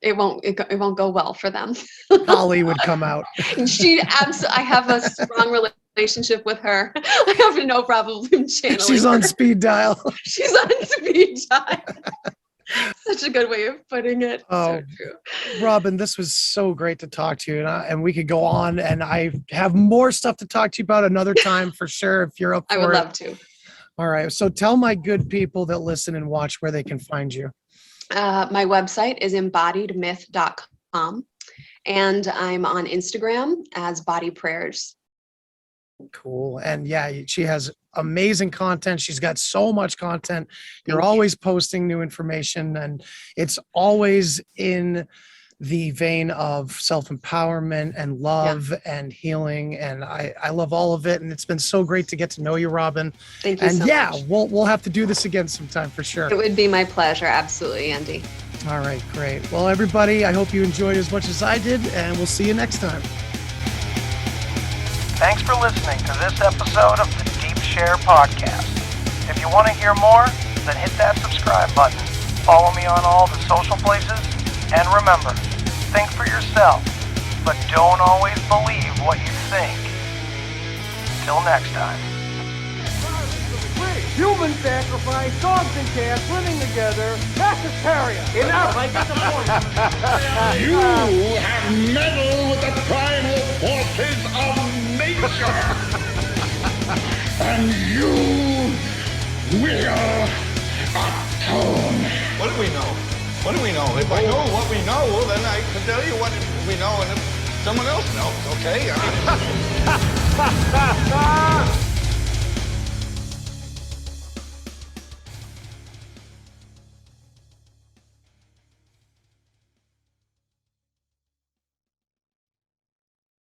it won't go well for them. Holly would come out. I have a strong relationship with her. I have no problem channeling She's on speed dial. She's on speed dial. Such a good way of putting it. Oh, so true. Robin, this was so great to talk to you, and we could go on, and I have more stuff to talk to you about another time for sure, if you're up for it. I would love to. All right. So tell my good people that listen and watch where they can find you. My website is embodiedmyth.com, and I'm on Instagram as Body Prayers. Cool. And yeah, she has amazing content. She's got so much content. You're always posting new information, and it's always in the vein of self-empowerment and love and healing. And I love all of it. And it's been so great to get to know you, Robin. Thank you so much. We'll have to do this again sometime for sure. It would be my pleasure. Absolutely, Andy. All right, great. Well, everybody, I hope you enjoyed as much as I did, and we'll see you next time. Thanks for listening to this episode of the Deep Share Podcast. If you want to hear more, then hit that subscribe button. Follow me on all the social places. And remember, think for yourself, but don't always believe what you think. Till next time. Human sacrifice, dogs and cats living together, vegetarian. Enough, I get the point. You have meddled with the primal forces of nature. And you will atone. What do we know? What do we know? If I know what we know, then I can tell you what we know, and if someone else knows, okay? I mean...